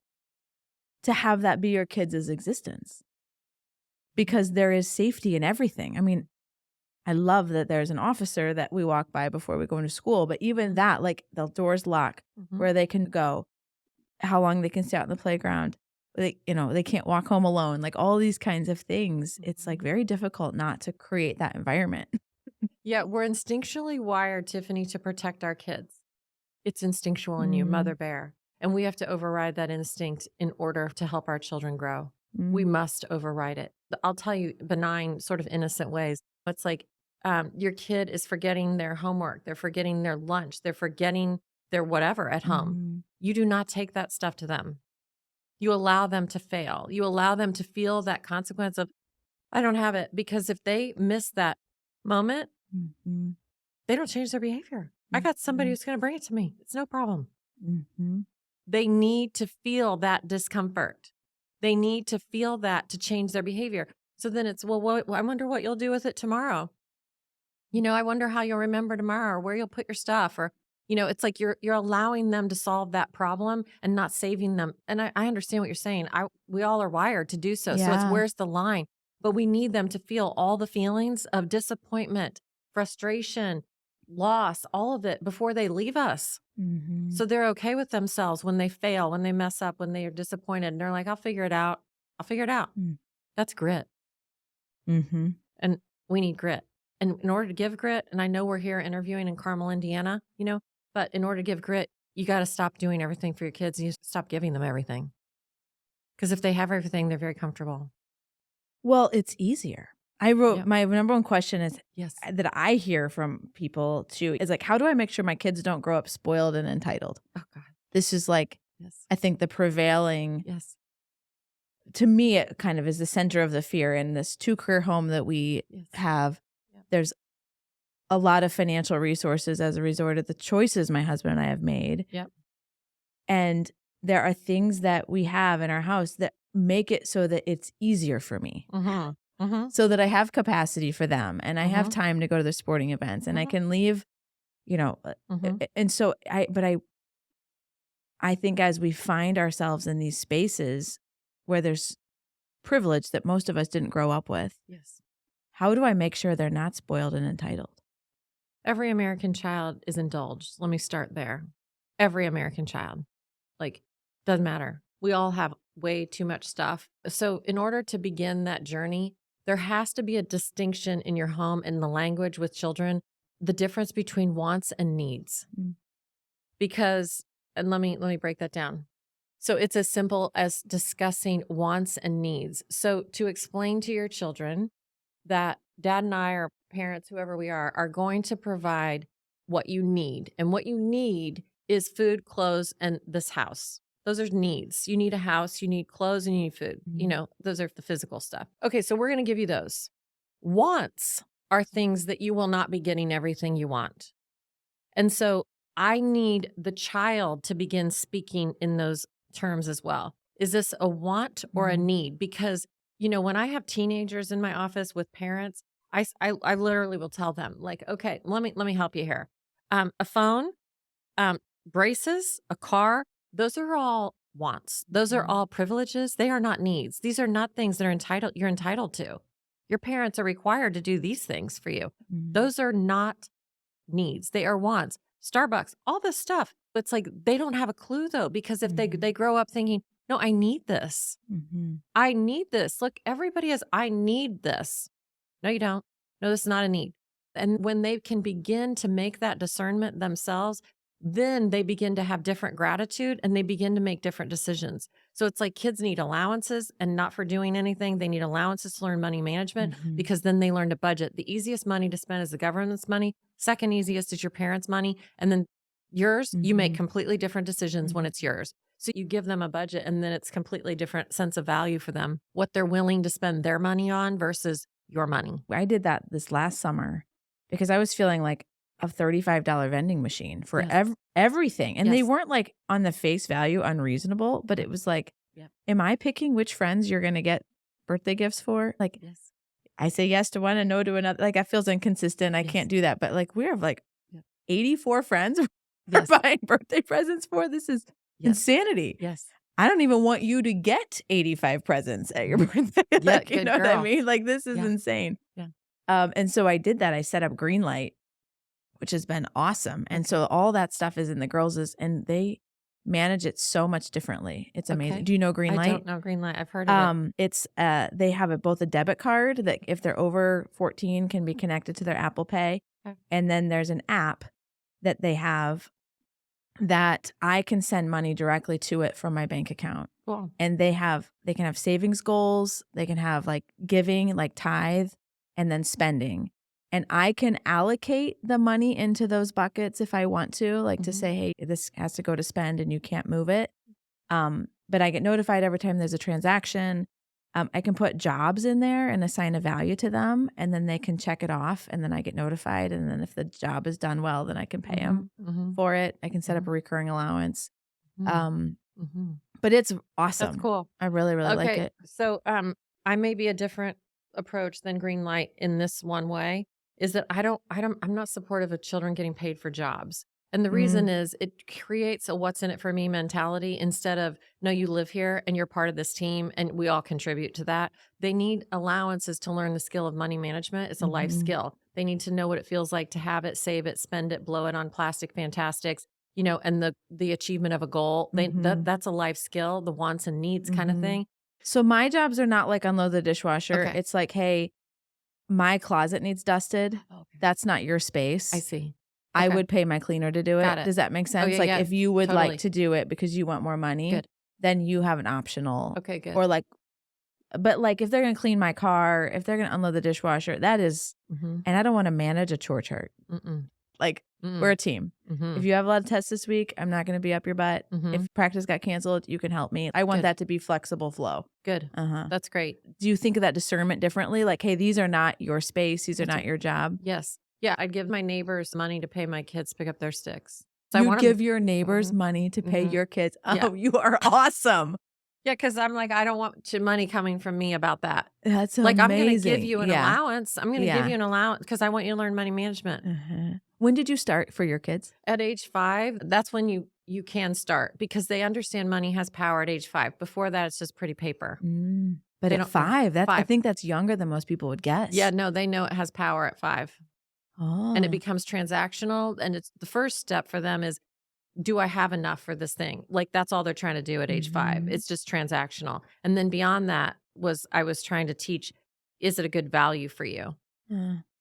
Speaker 1: to have that be your kids' existence because there is safety in everything. I mean, I love that there's an officer that we walk by before we go into school, but even that, like the doors lock,
Speaker 2: Mhm.
Speaker 1: where they can go, how long they can stay out in the playground. They can't walk home alone. Like all these kinds of things. It's like very difficult not to create that environment.
Speaker 2: Yeah, we're instinctually wired, Tiffany, to protect our kids. It's instinctual in you,
Speaker 1: Mhm.
Speaker 2: mother bear. And we have to override that instinct in order to help our children grow. We
Speaker 1: Mm.
Speaker 2: must override it. I'll tell you benign, sort of innocent ways. It's like your kid is forgetting their homework, they're forgetting their lunch, they're forgetting their whatever at home.
Speaker 1: Mhm.
Speaker 2: You do not take that stuff to them. You allow them to fail. You allow them to feel that consequence of, I don't have it. Because if they miss that moment,
Speaker 1: Mhm.
Speaker 2: they don't change their behavior. I got somebody
Speaker 1: Mhm.
Speaker 2: who's going to bring it to me. It's no problem.
Speaker 1: Mhm.
Speaker 2: They need to feel that discomfort. They need to feel that to change their behavior. So then it's, well, I wonder what you'll do with it tomorrow. I wonder how you'll remember tomorrow or where you'll put your stuff. Or, it's like you're allowing them to solve that problem and not saving them. And I understand what you're saying. We all are wired to do so. So it's
Speaker 1: Yeah.
Speaker 2: where's the line? But we need them to feel all the feelings of disappointment, frustration, loss, all of it before they leave us.
Speaker 1: Mhm.
Speaker 2: So they're okay with themselves when they fail, when they mess up, when they are disappointed. And they're like, I'll figure it out. I'll figure it out.
Speaker 1: Mm.
Speaker 2: That's grit.
Speaker 1: Mhm.
Speaker 2: And we need grit. And in order to give grit, and I know we're here interviewing in Carmel, Indiana, but in order to give grit, you got to stop doing everything for your kids and you stop giving them everything. Because if they have everything, they're very comfortable.
Speaker 1: Well, it's easier. I wrote
Speaker 2: Yep.
Speaker 1: my number one question is
Speaker 2: Yes.
Speaker 1: that I hear from people too is like, how do I make sure my kids don't grow up spoiled and entitled?
Speaker 2: Oh, God.
Speaker 1: This is like,
Speaker 2: Yes.
Speaker 1: I think the prevailing,
Speaker 2: Yes.
Speaker 1: to me, it kind of is the center of the fear in this 2-career home that we
Speaker 2: Yes.
Speaker 1: have.
Speaker 2: Yep.
Speaker 1: There's a lot of financial resources as a result of the choices my husband and I have made.
Speaker 2: Yep.
Speaker 1: And there are things that we have in our house that make it so that it's easier for me,
Speaker 2: Mm-hmm. Mm-hmm.
Speaker 1: so that I have capacity for them and I have
Speaker 2: Mm-hmm.
Speaker 1: time to go to the sporting events and I
Speaker 2: Mm-hmm.
Speaker 1: can leave,
Speaker 2: Mm-hmm.
Speaker 1: and so I think as we find ourselves in these spaces where there's privilege that most of us didn't grow up with,
Speaker 2: Yes.
Speaker 1: how do I make sure they're not spoiled and entitled?
Speaker 2: Every American child is indulged. Let me start there. Every American child. Like, doesn't matter. We all have way too much stuff. So, in order to begin that journey, there has to be a distinction in your home and the language with children, the difference between wants and needs.
Speaker 1: Mm.
Speaker 2: Because, and let me break that down. So, it's as simple as discussing wants and needs. So, to explain to your children that dad and I, or parents, whoever we are going to provide what you need. And what you need is food, clothes, and this house. Those are needs. You need a house, you need clothes, and you need food.
Speaker 1: Mhm.
Speaker 2: Those are the physical stuff. Okay, so we're going to give you those. Wants are things that you will not be getting everything you want. And so I need the child to begin speaking in those terms as well. Is this a want or a
Speaker 1: Mhm.
Speaker 2: need? Because, when I have teenagers in my office with parents, I literally will tell them, like, okay, let me help you here. A phone, braces, a car, those are all wants. Those are
Speaker 1: Mhm.
Speaker 2: all privileges. They are not needs. These are not things that you're entitled to. Your parents are required to do these things for you.
Speaker 1: Mhm.
Speaker 2: Those are not needs. They are wants. Starbucks, all this stuff. It's like they don't have a clue though, because if
Speaker 1: Mhm.
Speaker 2: they grow up thinking, no, I need this.
Speaker 1: Mhm.
Speaker 2: I need this. Look, everybody has, I need this. No, you don't. No, this is not a need. And when they can begin to make that discernment themselves, then they begin to have different gratitude and they begin to make different decisions. So it's like kids need allowances and not for doing anything. They need allowances to learn money management
Speaker 1: Mhm.
Speaker 2: because then they learn to budget. The easiest money to spend is the government's money. Second easiest is your parents' money. And then yours, you make
Speaker 1: Mhm.
Speaker 2: completely different decisions when
Speaker 1: Mhm.
Speaker 2: it's yours. So you give them a budget and then it's completely different sense of value for them, what they're willing to spend their money on versus your money.
Speaker 1: I did that this last summer because I was feeling like a $35 vending machine for
Speaker 2: Yes.
Speaker 1: everything. And they
Speaker 2: Yes.
Speaker 1: weren't like on the face value unreasonable, but it was like,
Speaker 2: Yep.
Speaker 1: am I picking which friends you're going to get birthday gifts for? Like,
Speaker 2: Yes.
Speaker 1: I say yes to one and no to another. Like, that feels inconsistent. I
Speaker 2: Yes.
Speaker 1: can't do that. But like, we have like
Speaker 2: Yep.
Speaker 1: 84 friends we're
Speaker 2: Yes.
Speaker 1: buying birthday presents for. This is
Speaker 2: Yes.
Speaker 1: insanity.
Speaker 2: Yes.
Speaker 1: I don't even want you to get 85 presents at your birthday.
Speaker 2: Yeah,
Speaker 1: Like, you
Speaker 2: good
Speaker 1: know what I
Speaker 2: girl.
Speaker 1: mean? Like, this is
Speaker 2: Yeah.
Speaker 1: insane.
Speaker 2: Yeah.
Speaker 1: And so I did that. I set up Greenlight, which has been awesome. And
Speaker 2: Okay.
Speaker 1: so all that stuff is in the girls' and they manage it so much differently. It's amazing.
Speaker 2: Okay.
Speaker 1: Do you know
Speaker 2: I
Speaker 1: Greenlight?
Speaker 2: don't know Greenlight. I've heard of it.
Speaker 1: It's they have both a debit card that if they're over 14 can be connected to their Apple Pay.
Speaker 2: Okay.
Speaker 1: And then there's an app that they have that I can send money directly to it from my bank account.
Speaker 2: Cool.
Speaker 1: And they can have savings goals, they can have like giving, like tithe, and then spending. And I can allocate the money into those buckets if I want to, like to
Speaker 2: Mhm.
Speaker 1: say, hey, this has to go to spend and you can't move it. But I get notified every time there's a transaction. I can put jobs in there and assign a value to them, and then they can check it off, and then I get notified. And then if the job is done well, then I can pay them
Speaker 2: Mhm.
Speaker 1: for it. I can set up
Speaker 2: Mhm.
Speaker 1: a recurring allowance.
Speaker 2: Mhm. Mhm.
Speaker 1: But it's
Speaker 2: That's
Speaker 1: awesome.
Speaker 2: cool.
Speaker 1: I really, really like
Speaker 2: Okay.
Speaker 1: it.
Speaker 2: So I may be a different approach than Greenlight in this one way is that I'm not supportive of children getting paid for jobs. And the reason
Speaker 1: Mm,
Speaker 2: is it creates a what's in it for me mentality instead of, no, you live here and you're part of this team and we all contribute to that. They need allowances to learn the skill of money management. It's a life
Speaker 1: mhm,
Speaker 2: skill. They need to know what it feels like to have it, save it, spend it, blow it on plastic fantastics, and the achievement of a goal.
Speaker 1: mhm,
Speaker 2: That's a life skill, the wants and needs kind of
Speaker 1: mhm.
Speaker 2: thing.
Speaker 1: So my jobs are not like unload the dishwasher.
Speaker 2: Okay.
Speaker 1: It's like, hey, my closet needs dusted. that's not your space.
Speaker 2: I see.
Speaker 1: I
Speaker 2: Okay.
Speaker 1: would pay my cleaner to do it.
Speaker 2: Got it.
Speaker 1: Does that make sense?
Speaker 2: yeah,
Speaker 1: Like,
Speaker 2: yeah.
Speaker 1: if you would
Speaker 2: Totally.
Speaker 1: like to do it because you want more money,
Speaker 2: Good.
Speaker 1: then you have an optional.
Speaker 2: Okay, good.
Speaker 1: Or like, but like if they're gonna clean my car, if they're gonna unload the dishwasher, that is,
Speaker 2: Mhm.
Speaker 1: and I don't want to manage a chore chart.
Speaker 2: Mm-mm.
Speaker 1: Like,
Speaker 2: Mm-mm.
Speaker 1: we're a team.
Speaker 2: Mhm.
Speaker 1: If you have a lot of tests this week, I'm not gonna be up your butt.
Speaker 2: Mhm.
Speaker 1: If practice got canceled, you can help me. I want
Speaker 2: Good.
Speaker 1: that to be flexible flow.
Speaker 2: Good. That's great.
Speaker 1: Do you think of that discernment differently? Like, hey, these are not your space. These are not your job.
Speaker 2: Yes. Yeah, I'd give my neighbors money to pay my kids to pick up their sticks. So I
Speaker 1: You
Speaker 2: want
Speaker 1: give your neighbors
Speaker 2: Mhm.
Speaker 1: money to pay
Speaker 2: Mhm.
Speaker 1: your kids.
Speaker 2: Yeah.
Speaker 1: Oh, you are awesome.
Speaker 2: Yeah, because I'm like, I don't want money coming from me about that.
Speaker 1: That's
Speaker 2: Like, I'm going to give
Speaker 1: amazing.
Speaker 2: you an
Speaker 1: Yeah.
Speaker 2: allowance. I'm going to give you an allowance because I want you to learn money management.
Speaker 1: When did you start for your kids?
Speaker 2: At age 5, that's when you can start because they understand money has power at age 5. Before that, it's just pretty paper.
Speaker 1: But
Speaker 2: They
Speaker 1: at
Speaker 2: don't-
Speaker 1: 5, I
Speaker 2: 5.
Speaker 1: think that's younger than most people would guess.
Speaker 2: Yeah, no, they know it has power at 5.
Speaker 1: Oh.
Speaker 2: And it becomes transactional. And it's the first step for them is, do I have enough for this thing? Like, that's all they're trying to do at age 5. It's just transactional. And then beyond that I was trying to teach, is it a good value for you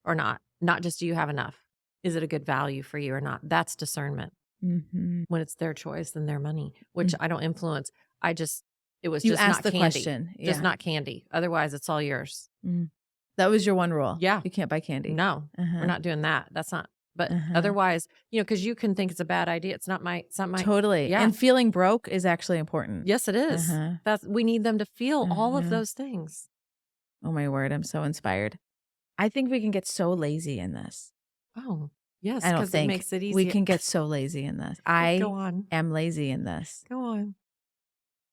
Speaker 2: or not? Not just, do you have enough? Is it a good value for you or not? That's discernment. When it's their choice and their money, which I don't influence. It was
Speaker 1: You
Speaker 2: just
Speaker 1: asked
Speaker 2: not
Speaker 1: the
Speaker 2: candy.
Speaker 1: question.
Speaker 2: Just
Speaker 1: Yeah.
Speaker 2: not candy. Otherwise, it's all yours.
Speaker 1: That was your one rule.
Speaker 2: Yeah.
Speaker 1: You can't buy candy.
Speaker 2: No, we're not doing that. That's not. But otherwise, because you can think it's a bad idea. It's not my.
Speaker 1: Totally.
Speaker 2: Yeah.
Speaker 1: And feeling broke is actually important.
Speaker 2: Yes, it is. We need them to feel all of those things.
Speaker 1: Oh my word, I'm so inspired. I think we can get so lazy in this.
Speaker 2: Oh, yes,
Speaker 1: I don't
Speaker 2: because it
Speaker 1: think
Speaker 2: makes it easy.
Speaker 1: we can get so lazy in this. I
Speaker 2: Go on.
Speaker 1: am lazy in this.
Speaker 2: Go on.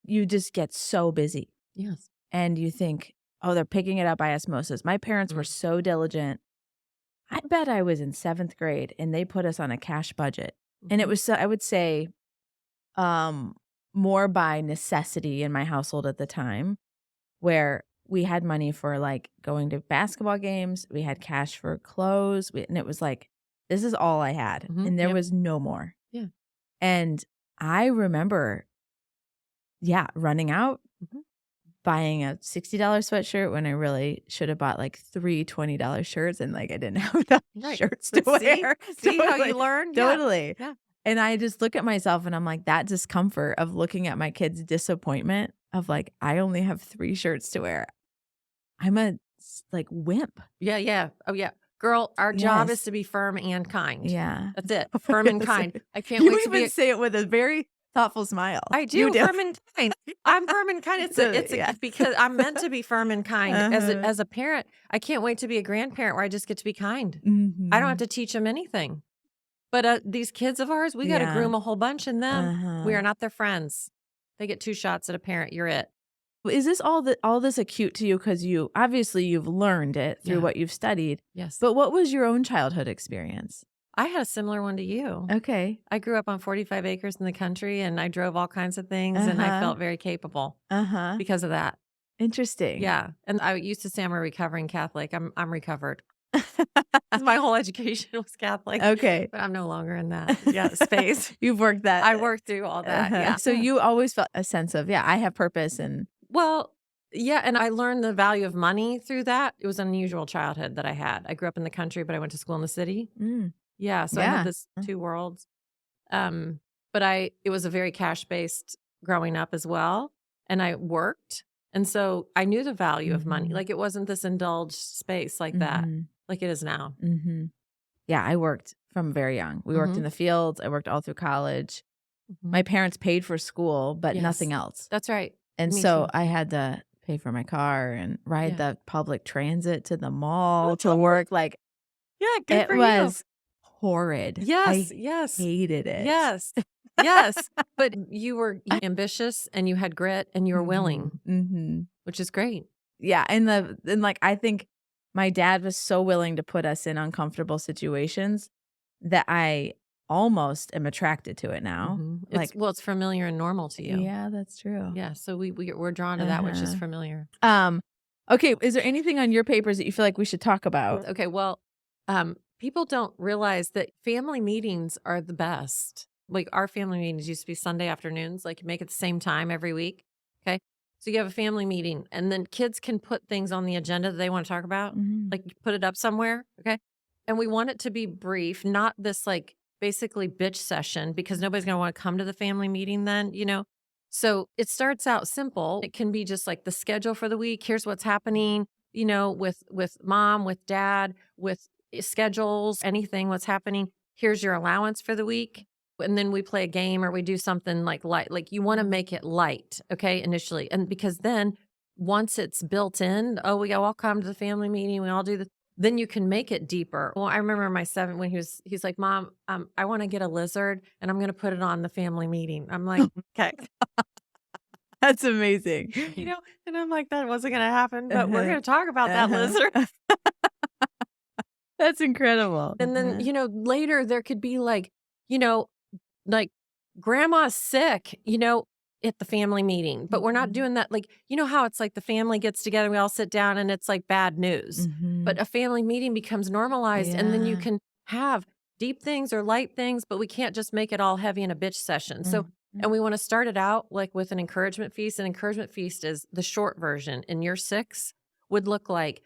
Speaker 1: You just get so busy
Speaker 2: Yes.
Speaker 1: and you think, oh, they're picking it up by osmosis. My parents were so diligent. I bet I was in 7th grade and they put us on a cash budget. And it was, so, I would say, more by necessity in my household at the time, where we had money for like going to basketball games. We had cash for clothes. And it was like, this is all I had. And there was no more.
Speaker 2: Yeah.
Speaker 1: And I remember, running out, buying a $60 sweatshirt when I really should have bought like 3 $20 shirts, and like I didn't have enough shirts to wear.
Speaker 2: See how you learn?
Speaker 1: Totally.
Speaker 2: Yeah.
Speaker 1: And I just look at myself and I'm like, that discomfort of looking at my kids' disappointment of like, I only have 3 shirts to wear. I'm a like wimp.
Speaker 2: Yeah, yeah. Oh, yeah. Girl, our job is to be firm and kind.
Speaker 1: Yeah.
Speaker 2: That's it. Firm and kind. I can't
Speaker 1: You
Speaker 2: wait to be.
Speaker 1: even say it with a very thoughtful smile.
Speaker 2: I do.
Speaker 1: You do.
Speaker 2: Firm and kind. I'm firm and kind. Because I'm meant to be firm and kind. As a parent, I can't wait to be a grandparent where I just get to be kind. I don't have to teach them anything. But these kids of ours, we got to groom a whole bunch in them. We are not their friends. They get 2 shots at a parent. You're it.
Speaker 1: Is this all this acute to you because you obviously you've learned it through what you've studied?
Speaker 2: Yes.
Speaker 1: But what was your own childhood experience?
Speaker 2: I had a similar one to you.
Speaker 1: Okay.
Speaker 2: I grew up on 45 acres in the country and I drove all kinds of things and I felt very capable because of that.
Speaker 1: Interesting.
Speaker 2: Yeah. And I used to say I'm a recovering Catholic. I'm recovered. My whole education was Catholic.
Speaker 1: Okay.
Speaker 2: But I'm no longer in that space.
Speaker 1: You've worked that.
Speaker 2: I worked through all that. Yeah.
Speaker 1: So you always felt a sense of, I have purpose. And
Speaker 2: well, yeah. And I learned the value of money through that. It was an unusual childhood that I had. I grew up in the country, but I went to school in the city. Yeah. So I had this 2 worlds. But it was a very cash-based growing up as well. And I worked. And so I knew the value of money. Like, it wasn't this indulged space like that, like it is now.
Speaker 1: Yeah, I worked from very young. We worked in the fields. I worked all through college. My parents paid for school, but nothing else.
Speaker 2: That's right.
Speaker 1: And
Speaker 2: Me
Speaker 1: so
Speaker 2: too.
Speaker 1: I had to pay for my car and ride the public transit to the mall to work. Like,
Speaker 2: Yeah, good for
Speaker 1: it
Speaker 2: you.
Speaker 1: was horrid.
Speaker 2: Yes,
Speaker 1: I
Speaker 2: yes.
Speaker 1: hated it.
Speaker 2: Yes. Yes. But you were ambitious and you had grit and you were willing, which is great.
Speaker 1: Yeah. And like, I think my dad was so willing to put us in uncomfortable situations that I almost am attracted to it now.
Speaker 2: It's familiar and normal to you.
Speaker 1: Yeah, that's true.
Speaker 2: Yeah. So we're drawn to that, which is familiar.
Speaker 1: Okay. Is there anything on your papers that you feel like we should talk about?
Speaker 2: Okay. Well, people don't realize that family meetings are the best. Like, our family meetings used to be Sunday afternoons, like, you make it the same time every week. Okay. So you have a family meeting and then kids can put things on the agenda that they want to talk about. Like, you put it up somewhere. Okay. And we want it to be brief, not this like basically bitch session because nobody's going to want to come to the family meeting then. So it starts out simple. It can be just like the schedule for the week. Here's what's happening, with mom, with dad, with schedules, anything, what's happening. Here's your allowance for the week. And then we play a game or we do something like light. Like you want to make it light, okay, initially. And because then once it's built in, oh, we all come to the family meeting, we all do the then you can make it deeper. Well, I remember my 7 when he's like, "Mom, I want to get a lizard and I'm going to put it on the family meeting." I'm like, "Okay."
Speaker 1: That's amazing.
Speaker 2: And I'm like, "That wasn't going to happen, but we're going to talk about that lizard."
Speaker 1: That's incredible.
Speaker 2: And then, later there could be you know, like grandma's sick, at the family meeting, but we're not doing that. Like, how it's like the family gets together, we all sit down and it's like bad news, but a family meeting becomes normalized and then you
Speaker 1: Yeah.
Speaker 2: can have deep things or light things, but we can't just make it all heavy in a bitch session. So, and we want to start it out like with an encouragement feast. An encouragement feast is the short version. In year 6 would look like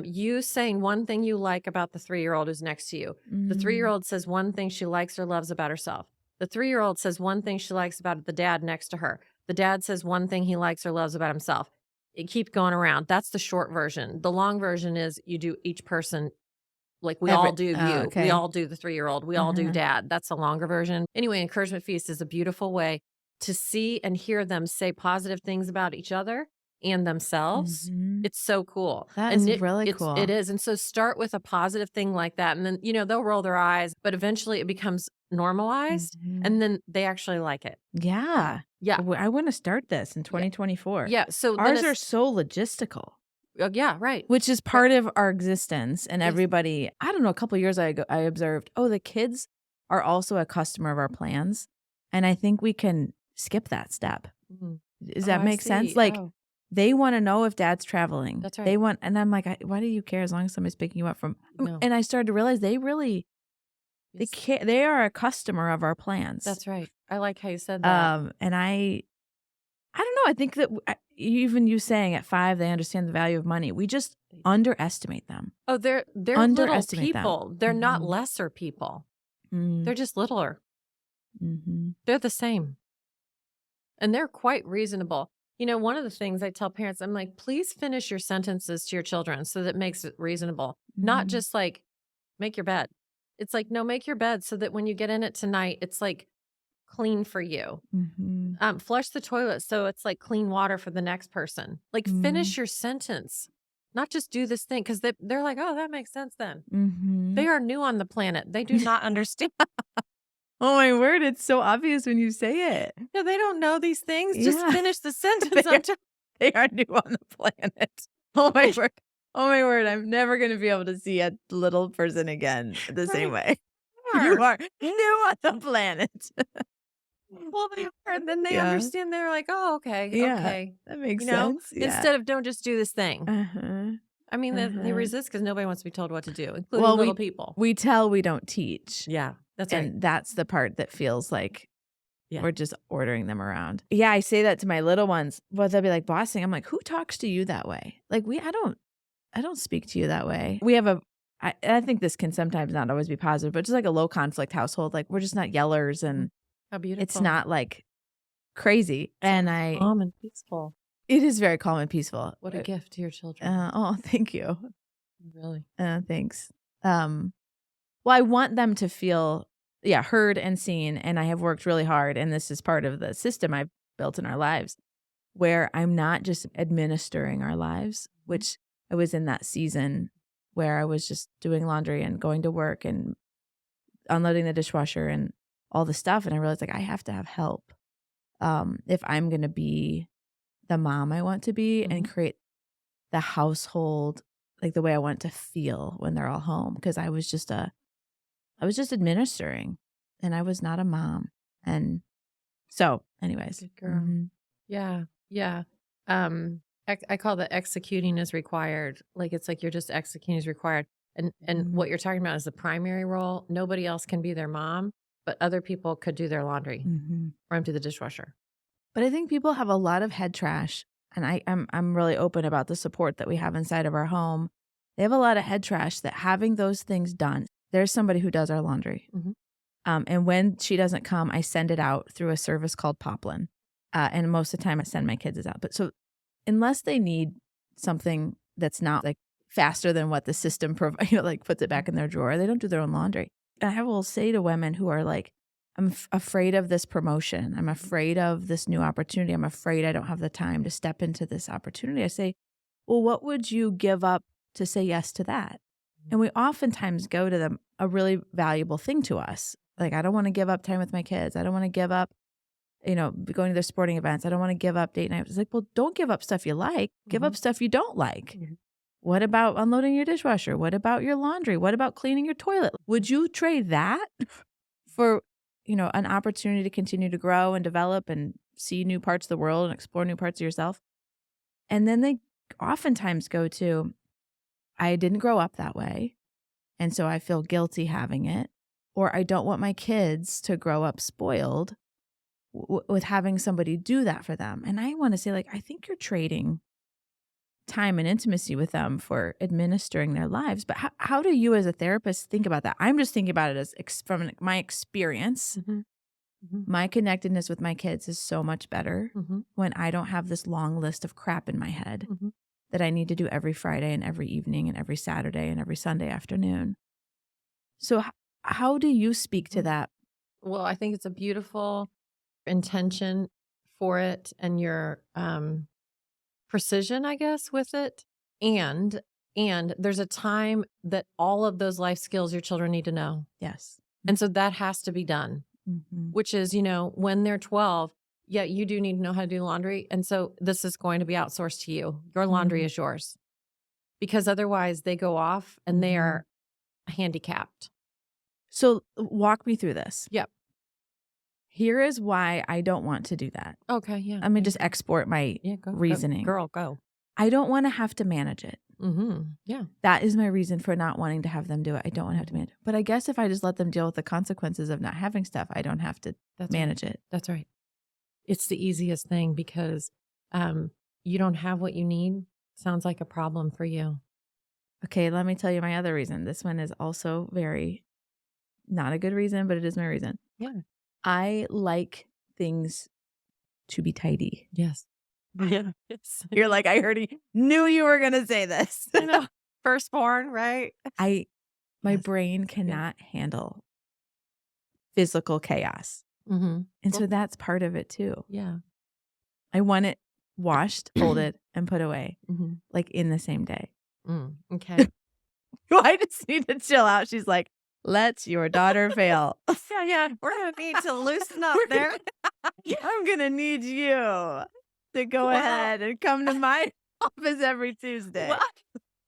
Speaker 2: you saying one thing you like about the 3-year-old who's next to you. The 3-year-old says one thing she likes or loves about herself. The 3-year-old says one thing she likes about the dad next to her. The dad says one thing he likes or loves about himself. It keeps going around. That's the short version. The long version is you do each person, like we all do you.
Speaker 1: Okay.
Speaker 2: We all do the 3-year-old. We all do dad. That's the longer version. Anyway, encouragement feast is a beautiful way to see and hear them say positive things about each other and themselves. It's so cool.
Speaker 1: That
Speaker 2: And
Speaker 1: is really cool.
Speaker 2: It is. And so start with a positive thing like that. And then, they'll roll their eyes, but eventually it becomes normalized and then they actually like it.
Speaker 1: Yeah.
Speaker 2: Yeah.
Speaker 1: I want to start this in 2024.
Speaker 2: Yeah. So
Speaker 1: ours are so logistical.
Speaker 2: Yeah, right.
Speaker 1: Which is part of our existence. And everybody, I don't know, a couple of years ago, I observed, the kids are also a customer of our plans. And I think we can skip that step. Does that make sense? Like, they want to know if dad's traveling.
Speaker 2: That's right.
Speaker 1: They want, and I'm like, why do you care as long as somebody's picking you up from?
Speaker 2: No.
Speaker 1: And I started to realize they care. They are a customer of our plans.
Speaker 2: That's right. I like how you said that.
Speaker 1: And I don't know. I think that even you saying at 5 they understand the value of money. We just underestimate them.
Speaker 2: Oh, they're little people. They're not lesser people. They're just littler. They're the same. And they're quite reasonable. One of the things I tell parents, I'm like, please finish your sentences to your children so that it makes it reasonable. Not just like, make your bed. It's like, no, make your bed so that when you get in it tonight, it's like clean for you. Flush the toilet so it's like clean water for the next person. Like finish your sentence, not just do this thing. Because they're like, oh, that makes sense then. They are new on the planet. They do not understand.
Speaker 1: Oh my word, it's so obvious when you say it.
Speaker 2: No, they don't know these things. Just finish the sentence.
Speaker 1: They are new on the planet. Oh my word. Oh my word. I'm never going to be able to see a little person again the same way. You are new on the planet.
Speaker 2: Well, they are. And then they understand. They're like, oh, okay.
Speaker 1: Yeah,
Speaker 2: okay.
Speaker 1: that makes sense.
Speaker 2: Instead of don't just do this thing. I mean, they resist because nobody wants to be told what to do, including little people.
Speaker 1: We tell, we don't teach.
Speaker 2: Yeah, that's right.
Speaker 1: And that's the part that feels like we're just ordering them around. Yeah, I say that to my little ones. Well, they'll be like, bossing. I'm like, who talks to you that way? Like, I don't speak to you that way. We have I think this can sometimes not always be positive, but just like a low conflict household. Like, we're just not yellers and
Speaker 2: how beautiful.
Speaker 1: It's not like crazy. And
Speaker 2: calm and peaceful.
Speaker 1: It is very calm and peaceful.
Speaker 2: What a gift to your children.
Speaker 1: Thank you.
Speaker 2: Really?
Speaker 1: Thanks. Well, I want them to feel, heard and seen. And I have worked really hard. And this is part of the system I've built in our lives where I'm not just administering our lives, which I was in that season where I was just doing laundry and going to work and unloading the dishwasher and all the stuff. And I realized like I have to have help if I'm going to be the mom I want to be and create the household like the way I want to feel when they're all home. Because I was just administering and I was not a mom. And so anyways.
Speaker 2: Good girl. Yeah. Yeah. I call the executing is required. Like, it's like you're just executing is required. And what you're talking about is the primary role. Nobody else can be their mom, but other people could do their laundry or empty the dishwasher.
Speaker 1: But I think people have a lot of head trash, and I'm really open about the support that we have inside of our home. They have a lot of head trash that having those things done, there's somebody who does our laundry.
Speaker 2: Mhm.
Speaker 1: And when she doesn't come, I send it out through a service called Poplin. And most of the time I send my kids out. But so unless they need something that's not like faster than what the system like puts it back in their drawer, they don't do their own laundry. And I will say to women who are like, I'm afraid of this promotion. I'm afraid of this new opportunity. I'm afraid I don't have the time to step into this opportunity. I say, well, what would you give up to say yes to that? And we oftentimes go to them a really valuable thing to us. Like, I don't want to give up time with my kids. I don't want to give up, going to their sporting events. I don't want to give up date night. It's like, well, don't give up stuff you like. Give up stuff you don't like. What about unloading your dishwasher? What about your laundry? What about cleaning your toilet? Would you trade that for, an opportunity to continue to grow and develop and see new parts of the world and explore new parts of yourself? And then they oftentimes go to, I didn't grow up that way, and so I feel guilty having it, or I don't want my kids to grow up spoiled with having somebody do that for them. And I want to say, like, I think you're trading time and intimacy with them for administering their lives. But how do you as a therapist think about that? I'm just thinking about it as from my experience. My connectedness with my kids is so much better when I don't have this long list of crap in my head that I need to do every Friday and every evening and every Saturday and every Sunday afternoon. So how do you speak to that?
Speaker 2: Well, I think it's a beautiful intention for it, and your precision, I guess, with it. And there's a time that all of those life skills your children need to know.
Speaker 1: Yes.
Speaker 2: And so that has to be done, which is, when they're 12, yeah, you do need to know how to do laundry. And so this is going to be outsourced to you. Your laundry is yours, because otherwise they go off and they are handicapped.
Speaker 1: So walk me through this.
Speaker 2: Yep.
Speaker 1: Here is why I don't want to do that.
Speaker 2: Okay. Yeah.
Speaker 1: Let me just export my reasoning.
Speaker 2: Go.
Speaker 1: I don't want to have to manage it.
Speaker 2: Yeah.
Speaker 1: That is my reason for not wanting to have them do it. I don't want to have to manage it. But I guess if I just let them deal with the consequences of not having stuff, I don't have to manage it.
Speaker 2: That's right. It's the easiest thing, because you don't have what you need. Sounds like a problem for you.
Speaker 1: Okay, let me tell you my other reason. This one is also very not a good reason, but it is my reason.
Speaker 2: Yeah.
Speaker 1: I like things to be tidy.
Speaker 2: Yes. Yeah. Yes.
Speaker 1: You're like, I knew you were going to say this.
Speaker 2: I know. Firstborn, right?
Speaker 1: My brain cannot handle physical chaos. And so that's part of it too.
Speaker 2: Yeah.
Speaker 1: I want it washed, folded, and put away, like in the same day.
Speaker 2: Okay.
Speaker 1: I just need to chill out. She's like, let your daughter fail.
Speaker 2: Yeah. We're going to need to loosen up there.
Speaker 1: I'm going to need you to go ahead and come to my office every Tuesday.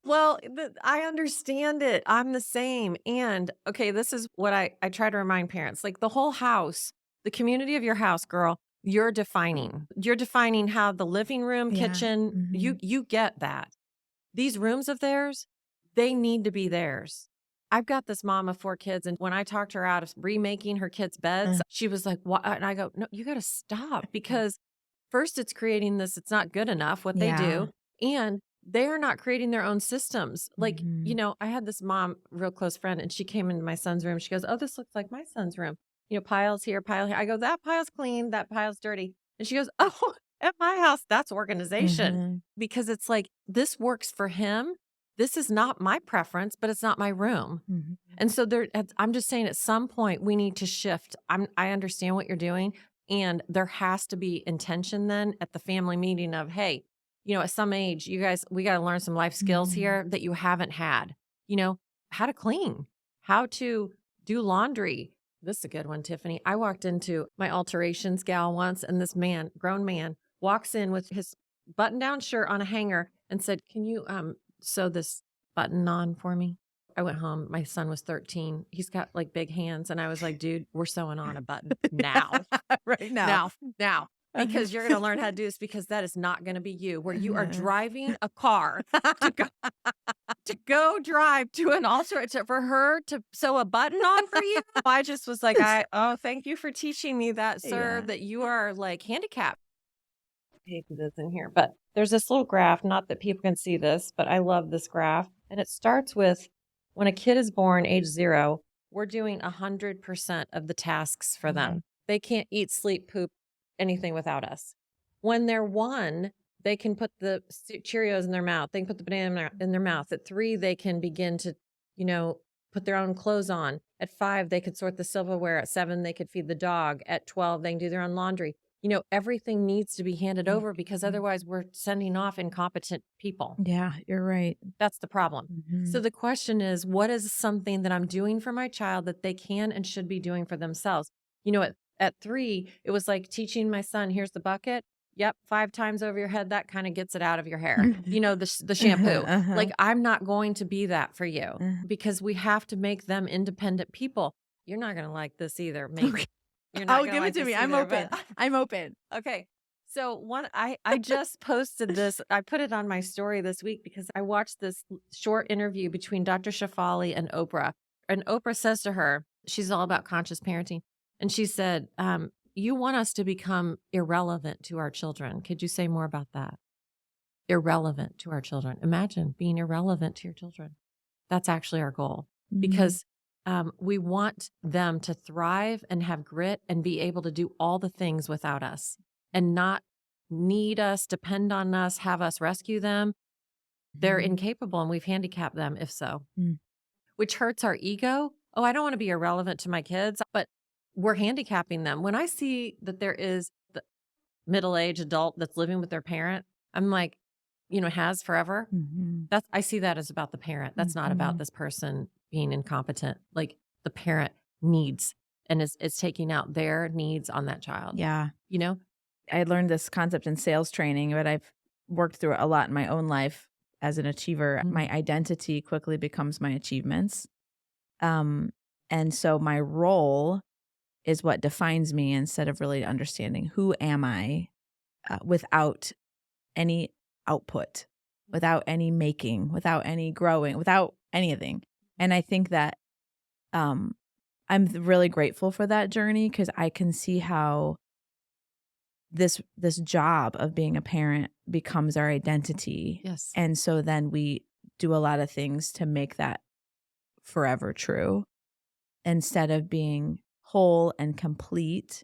Speaker 2: Well, I understand it. I'm the same. And okay, this is what I try to remind parents. Like, the whole house, the community of your house, girl, you're defining. You're defining how the living room, kitchen, you get that. These rooms of theirs, they need to be theirs. I've got this mom of 4 kids, and when I talked her out of remaking her kids' beds, she was like, "What?" And I go, "No, you got to stop, because first it's creating this, it's not good enough what they do, and they're not creating their own systems." Like, I had this mom, real close friend, and she came into my son's room. She goes, "Oh, this looks like my son's room. Piles here, pile here." I go, "That pile's clean, that pile's dirty." And she goes, "Oh, at my house, that's organization." Because it's like, this works for him. This is not my preference, but it's not my room. And so I'm just saying, at some point we need to shift. I understand what you're doing. And there has to be intention then at the family meeting of, hey, at some age, you guys, we got to learn some life skills here that you haven't had. How to clean, how to do laundry. This is a good one, Tiffany. I walked into my alterations gal once, and this man, grown man, walks in with his button-down shirt on a hanger and said, "Can you sew this button on for me?" I went home. My son was 13. He's got like big hands. And I was like, "Dude, we're sewing on a button now."
Speaker 1: Right now.
Speaker 2: Now. Because you're going to learn how to do this, because that is not going to be you, where you are driving a car to go drive to an altar for her to sew a button on for you. I just was like, thank you for teaching me that, sir, that you are like handicapped. Paste this in here, but there's this little graph, not that people can see this, but I love this graph. And it starts with when a kid is born age 0, we're doing 100% of the tasks for them. They can't eat, sleep, poop, anything without us. When they're 1, they can put the Cheerios in their mouth. They can put the banana in their mouth. At 3, they can begin to, put their own clothes on. At 5, they could sort the silverware. At 7, they could feed the dog. At 12, they can do their own laundry. Everything needs to be handed over because otherwise we're sending off incompetent people.
Speaker 1: Yeah, you're right.
Speaker 2: That's the problem. So the question is, what is something that I'm doing for my child that they can and should be doing for themselves? At 3, it was like teaching my son, here's the bucket. Yep, 5 times over your head, that kind of gets it out of your hair. The shampoo. Like, I'm not going to be that for you because we have to make them independent people. You're not going to like this either, maybe.
Speaker 1: Okay.
Speaker 2: You're not
Speaker 1: Oh, give it to me. I'm open. I'm open.
Speaker 2: Okay. So I just posted this. I put it on my story this week because I watched this short interview between Dr. Shafali and Oprah. And Oprah says to her, she's all about conscious parenting. And she said, you want us to become irrelevant to our children. Could you say more about that? Irrelevant to our children. Imagine being irrelevant to your children. That's actually our goal because we want them to thrive and have grit and be able to do all the things without us and not need us, depend on us, have us rescue them. They're incapable and we've handicapped them if so, which hurts our ego. Oh, I don't want to be irrelevant to my kids, but we're handicapping them. When I see that there is the middle-aged adult that's living with their parent, I'm like, has forever. I see that as about the parent. That's not about this person being incompetent. Like the parent needs and it's taking out their needs on that child.
Speaker 1: Yeah. I learned this concept in sales training, but I've worked through it a lot in my own life as an achiever. My identity quickly becomes my achievements. And so my role is what defines me instead of really understanding who am I without any output, without any making, without any growing, without anything. And I think that I'm really grateful for that journey because I can see how this job of being a parent becomes our identity.
Speaker 2: Yes.
Speaker 1: And so then we do a lot of things to make that forever true instead of being whole and complete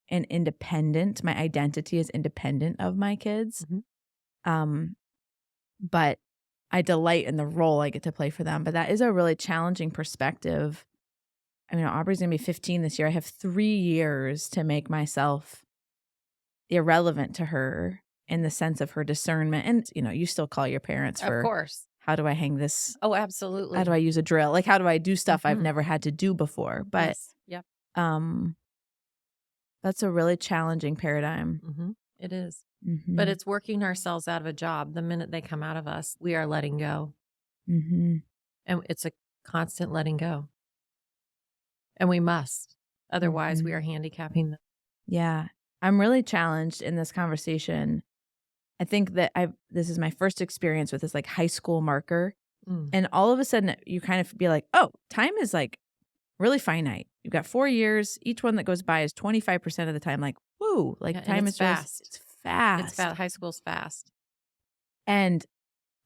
Speaker 1: and independent. My identity is independent of my kids. But I delight in the role I get to play for them. But that is a really challenging perspective. I mean, Aubrey's going to be 15 this year. I have 3 years to make myself irrelevant to her in the sense of her discernment. And, you still call your parents for,
Speaker 2: of course.
Speaker 1: How do I hang this?
Speaker 2: Oh, absolutely.
Speaker 1: How do I use a drill? Like, how do I do stuff I've never had to do before? But,
Speaker 2: yep.
Speaker 1: That's a really challenging paradigm.
Speaker 2: It is. But it's working ourselves out of a job. The minute they come out of us, we are letting go. And it's a constant letting go. And we must. Otherwise, we are handicapping them.
Speaker 1: Yeah. I'm really challenged in this conversation. I think that this is my first experience with this like high school marker. And all of a sudden you kind of be like, oh, time is like really finite. You've got 4 years. Each one that goes by is 25% of the time. Like, woo, like time is
Speaker 2: fast.
Speaker 1: It's fast.
Speaker 2: It's fast. High school's fast.
Speaker 1: And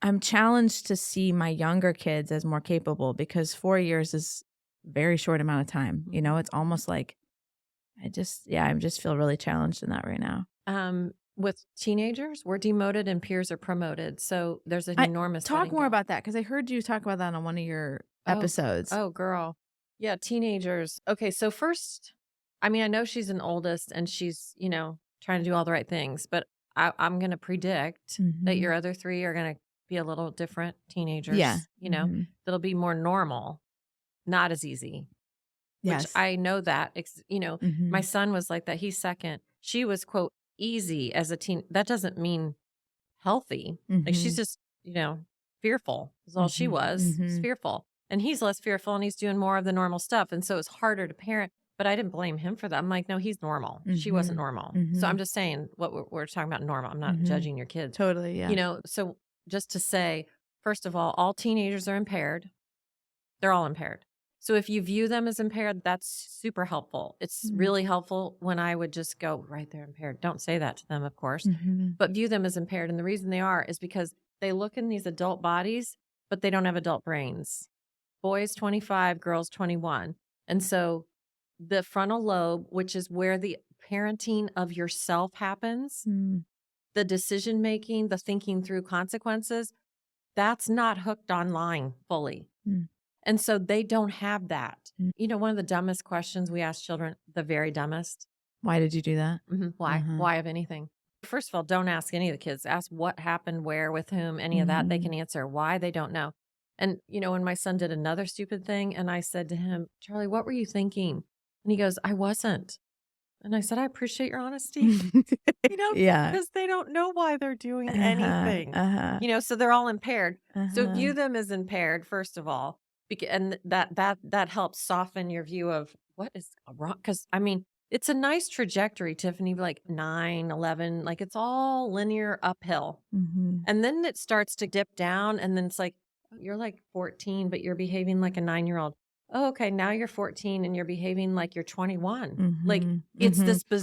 Speaker 1: I'm challenged to see my younger kids as more capable because 4 years is a very short amount of time. It's almost like I just feel really challenged in that right now.
Speaker 2: With teenagers, we're demoted and peers are promoted. So there's an enormous
Speaker 1: talk more about that because I heard you talk about that on one of your episodes.
Speaker 2: Oh, girl. Yeah, teenagers. Okay, so first, I mean, I know she's an oldest and she's, trying to do all the right things, but I'm going to predict that your other 3 are going to be a little different teenagers.
Speaker 1: Yeah.
Speaker 2: That'll be more normal, not as easy.
Speaker 1: Yes.
Speaker 2: Which I know that, my son was like that. He's second. She was, quote, easy as a teen. That doesn't mean healthy. Like she's just, fearful is all she was. She's fearful. And he's less fearful and he's doing more of the normal stuff. And so it's harder to parent. But I didn't blame him for that. I'm like, no, he's normal. She wasn't normal. So I'm just saying what we're talking about normal. I'm not judging your kids.
Speaker 1: Totally, yeah.
Speaker 2: So just to say, first of all teenagers are impaired. They're all impaired. So if you view them as impaired, that's super helpful. It's
Speaker 1: Mm.
Speaker 2: really helpful when I would just go, right, they're impaired. Don't say that to them, of course,
Speaker 1: Mhm.
Speaker 2: but view them as impaired. And the reason they are is because they look in these adult bodies, but they don't have adult brains. Boys 25, girls 21. And so the frontal lobe, which is where the parenting of yourself happens,
Speaker 1: Mm.
Speaker 2: the decision making, the thinking through consequences, that's not hooked online fully.
Speaker 1: Mm.
Speaker 2: And so they don't have that.
Speaker 1: Mm.
Speaker 2: You know, one of the dumbest questions we ask children, the very dumbest,
Speaker 1: Why did you do that?
Speaker 2: why?
Speaker 1: Uh-huh.
Speaker 2: Why of anything? First of all, don't ask any of the kids. Ask what happened, where, with whom, any of that. They
Speaker 1: Mhm.
Speaker 2: can answer. Why, they don't know. And, you know, when my son did another stupid thing and I said to him, Charlie, what were you thinking? And he goes, I wasn't. And I said, I appreciate your honesty, you know,
Speaker 1: Yeah.
Speaker 2: because they don't know why they're doing
Speaker 1: Uh-huh.
Speaker 2: anything,
Speaker 1: Uh-huh.
Speaker 2: you know, so they're all impaired. So
Speaker 1: Uh-huh.
Speaker 2: view them as impaired, first of all, and that helps soften your view of what is wrong. Because I mean, it's a nice trajectory, Tiffany, like 9, 11, like it's all linear uphill.
Speaker 1: Mhm.
Speaker 2: And then it starts to dip down. And then it's like, "Oh, you're like 14, but you're behaving like a 9-year-old. Oh, okay. Now you're 14 and you're behaving like you're 21. Like
Speaker 1: Mhm.
Speaker 2: it's
Speaker 1: Mhm.
Speaker 2: this
Speaker 1: It's very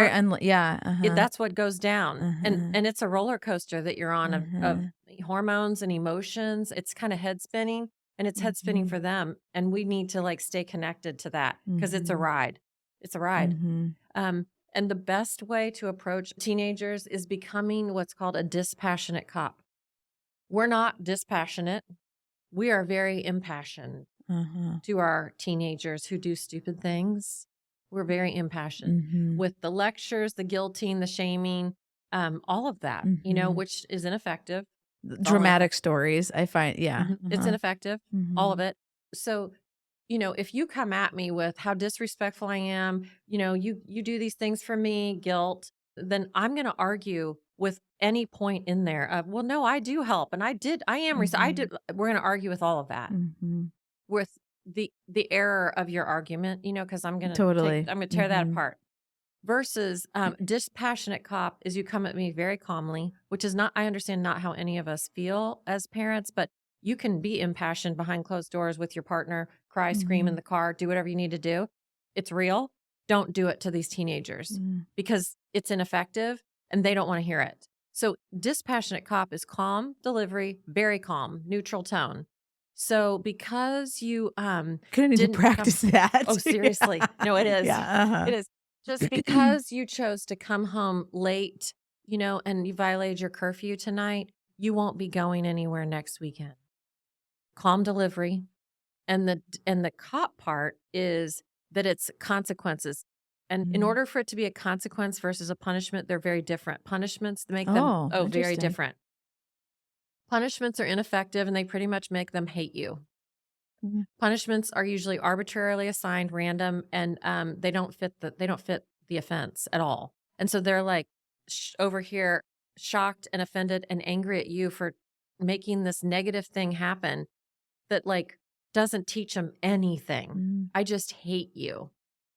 Speaker 2: bizarre,
Speaker 1: yeah. Uh-huh.
Speaker 2: that's what goes down.
Speaker 1: Uh-huh.
Speaker 2: And it's a roller coaster that you're on of
Speaker 1: Uh-huh.
Speaker 2: hormones and emotions. It's kind of head spinning, and it's head spinning
Speaker 1: Mhm.
Speaker 2: for them. And we need to like stay connected to that because it's a
Speaker 1: Mhm.
Speaker 2: ride. It's a ride.
Speaker 1: Mhm.
Speaker 2: And the best way to approach teenagers is becoming what's called a dispassionate cop. We're not dispassionate. We are very impassioned
Speaker 1: Uh-huh.
Speaker 2: to our teenagers who do stupid things. We're very impassioned
Speaker 1: Mhm.
Speaker 2: with the lectures, the guilting, the shaming, all of that, you know,
Speaker 1: Mhm.
Speaker 2: which is ineffective. It's all
Speaker 1: Dramatic stories, I find, yeah.
Speaker 2: It's
Speaker 1: Uh-huh.
Speaker 2: ineffective, all of
Speaker 1: Mhm.
Speaker 2: it. So, you know, if you come at me with how disrespectful I am, you know, you do these things for me, guilt, then I'm going to argue with any point in there of, well, no, I do help, and I am, I
Speaker 1: Mhm.
Speaker 2: did. We're going to argue with all of that,
Speaker 1: Mhm.
Speaker 2: with the error of your argument, you know, because
Speaker 1: Totally.
Speaker 2: I'm gonna tear that
Speaker 1: Mhm.
Speaker 2: apart. Versus dispassionate cop is you come at me very calmly, which is not, I understand, not how any of us feel as parents, but you can be impassioned behind closed doors with your partner, cry, scream in
Speaker 1: Mhm.
Speaker 2: the car, do whatever you need to do. It's real. Don't do it to these teenagers
Speaker 1: Mm.
Speaker 2: because it's ineffective and they don't want to hear it. So dispassionate cop is calm delivery, very calm, neutral tone. So because you
Speaker 1: Gonna need to
Speaker 2: didn't come,
Speaker 1: practice that.
Speaker 2: oh seriously, no, it is,
Speaker 1: Yeah, uh-huh.
Speaker 2: it is. Just because you chose to come home late, you know, and you violated your curfew tonight, you won't be going anywhere next weekend. Calm delivery. And the cop part is that it's consequences. And in
Speaker 1: Mhm.
Speaker 2: order for it to be a consequence versus a punishment, they're very different. Punishments make them,
Speaker 1: Oh,
Speaker 2: oh, very
Speaker 1: interesting.
Speaker 2: different. Punishments are ineffective and they pretty much make them hate you.
Speaker 1: Mhm.
Speaker 2: Punishments are usually arbitrarily assigned, random, and they don't fit the offense at all. And so they're like over here, shocked and offended and angry at you for making this negative thing happen that like doesn't teach them anything.
Speaker 1: Mm.
Speaker 2: I just hate you.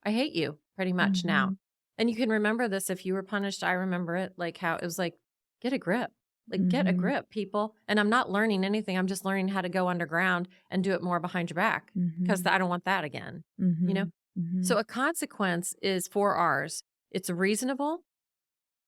Speaker 2: I hate you pretty much now.
Speaker 1: Mhm.
Speaker 2: And you can remember this if you were punished. I remember it like how it was like, get a grip. Like, get a
Speaker 1: Mhm.
Speaker 2: grip, people. And I'm not learning anything. I'm just learning how to go underground and do it more behind your back because
Speaker 1: Mhm.
Speaker 2: I don't want that again. You know?
Speaker 1: Mhm. Mhm.
Speaker 2: So a consequence is 4 R's. It's reasonable.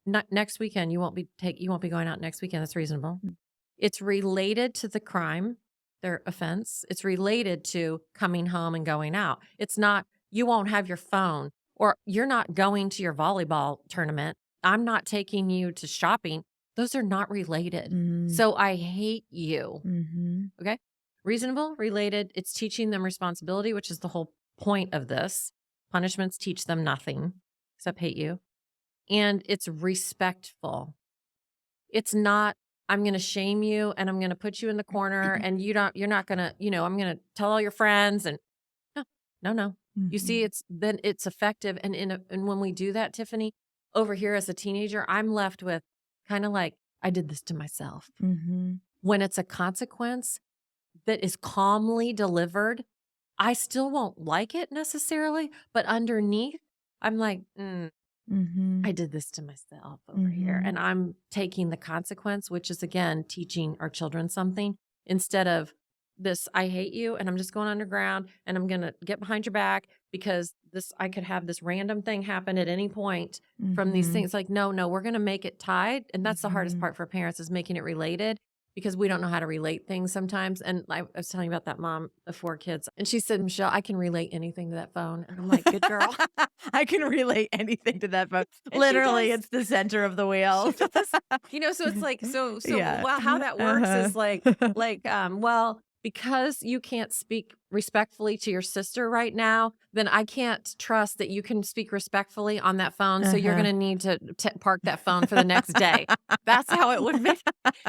Speaker 2: Not next weekend. You won't be going out next weekend. That's reasonable.
Speaker 1: Mm.
Speaker 2: It's related to the crime, their offense. It's related to coming home and going out. It's not, you won't have your phone or you're not going to your volleyball tournament. I'm not taking you to shopping. Those are not related.
Speaker 1: Mm.
Speaker 2: So I hate you.
Speaker 1: Mhm.
Speaker 2: Okay. Reasonable, related. It's teaching them responsibility, which is the whole point of this. Punishments teach them nothing except hate you. And it's respectful. It's not, I'm going to shame you and I'm going to put you in the corner and you're not going to, you know, I'm going to tell all your friends and no, no, no. You see,
Speaker 1: Mhm.
Speaker 2: then it's effective. And when we do that, Tiffany, over here as a teenager, I'm left with kind of like, I did this to myself.
Speaker 1: Mhm.
Speaker 2: When it's a consequence that is calmly delivered, I still won't like it necessarily, but underneath, I'm like, I
Speaker 1: Mhm.
Speaker 2: did this to myself over here.
Speaker 1: Mhm.
Speaker 2: And I'm taking the consequence, which is again teaching our children something instead of this I hate you and I'm just going underground and I'm going to get behind your back because I could have this random thing happen at any point from these
Speaker 1: Mhm.
Speaker 2: things. Like, no, we're going to make it tied. And that's the hardest
Speaker 1: Mhm.
Speaker 2: part for parents is making it related because we don't know how to relate things sometimes. And I was telling you about that mom of 4 kids. And she said, Michelle, I can relate anything to that phone. And I'm like, good girl.
Speaker 1: I can relate anything to that phone.
Speaker 2: And she
Speaker 1: Literally,
Speaker 2: does.
Speaker 1: it's the center of the
Speaker 2: She
Speaker 1: wheel.
Speaker 2: does. So it's like,
Speaker 1: Yeah.
Speaker 2: well, how that works
Speaker 1: Uh-huh.
Speaker 2: is well, because you can't speak respectfully to your sister right now, then I can't trust that you can speak respectfully on that phone. So you're
Speaker 1: Uh-huh.
Speaker 2: going to need to park that phone for the next day. That's how it would make,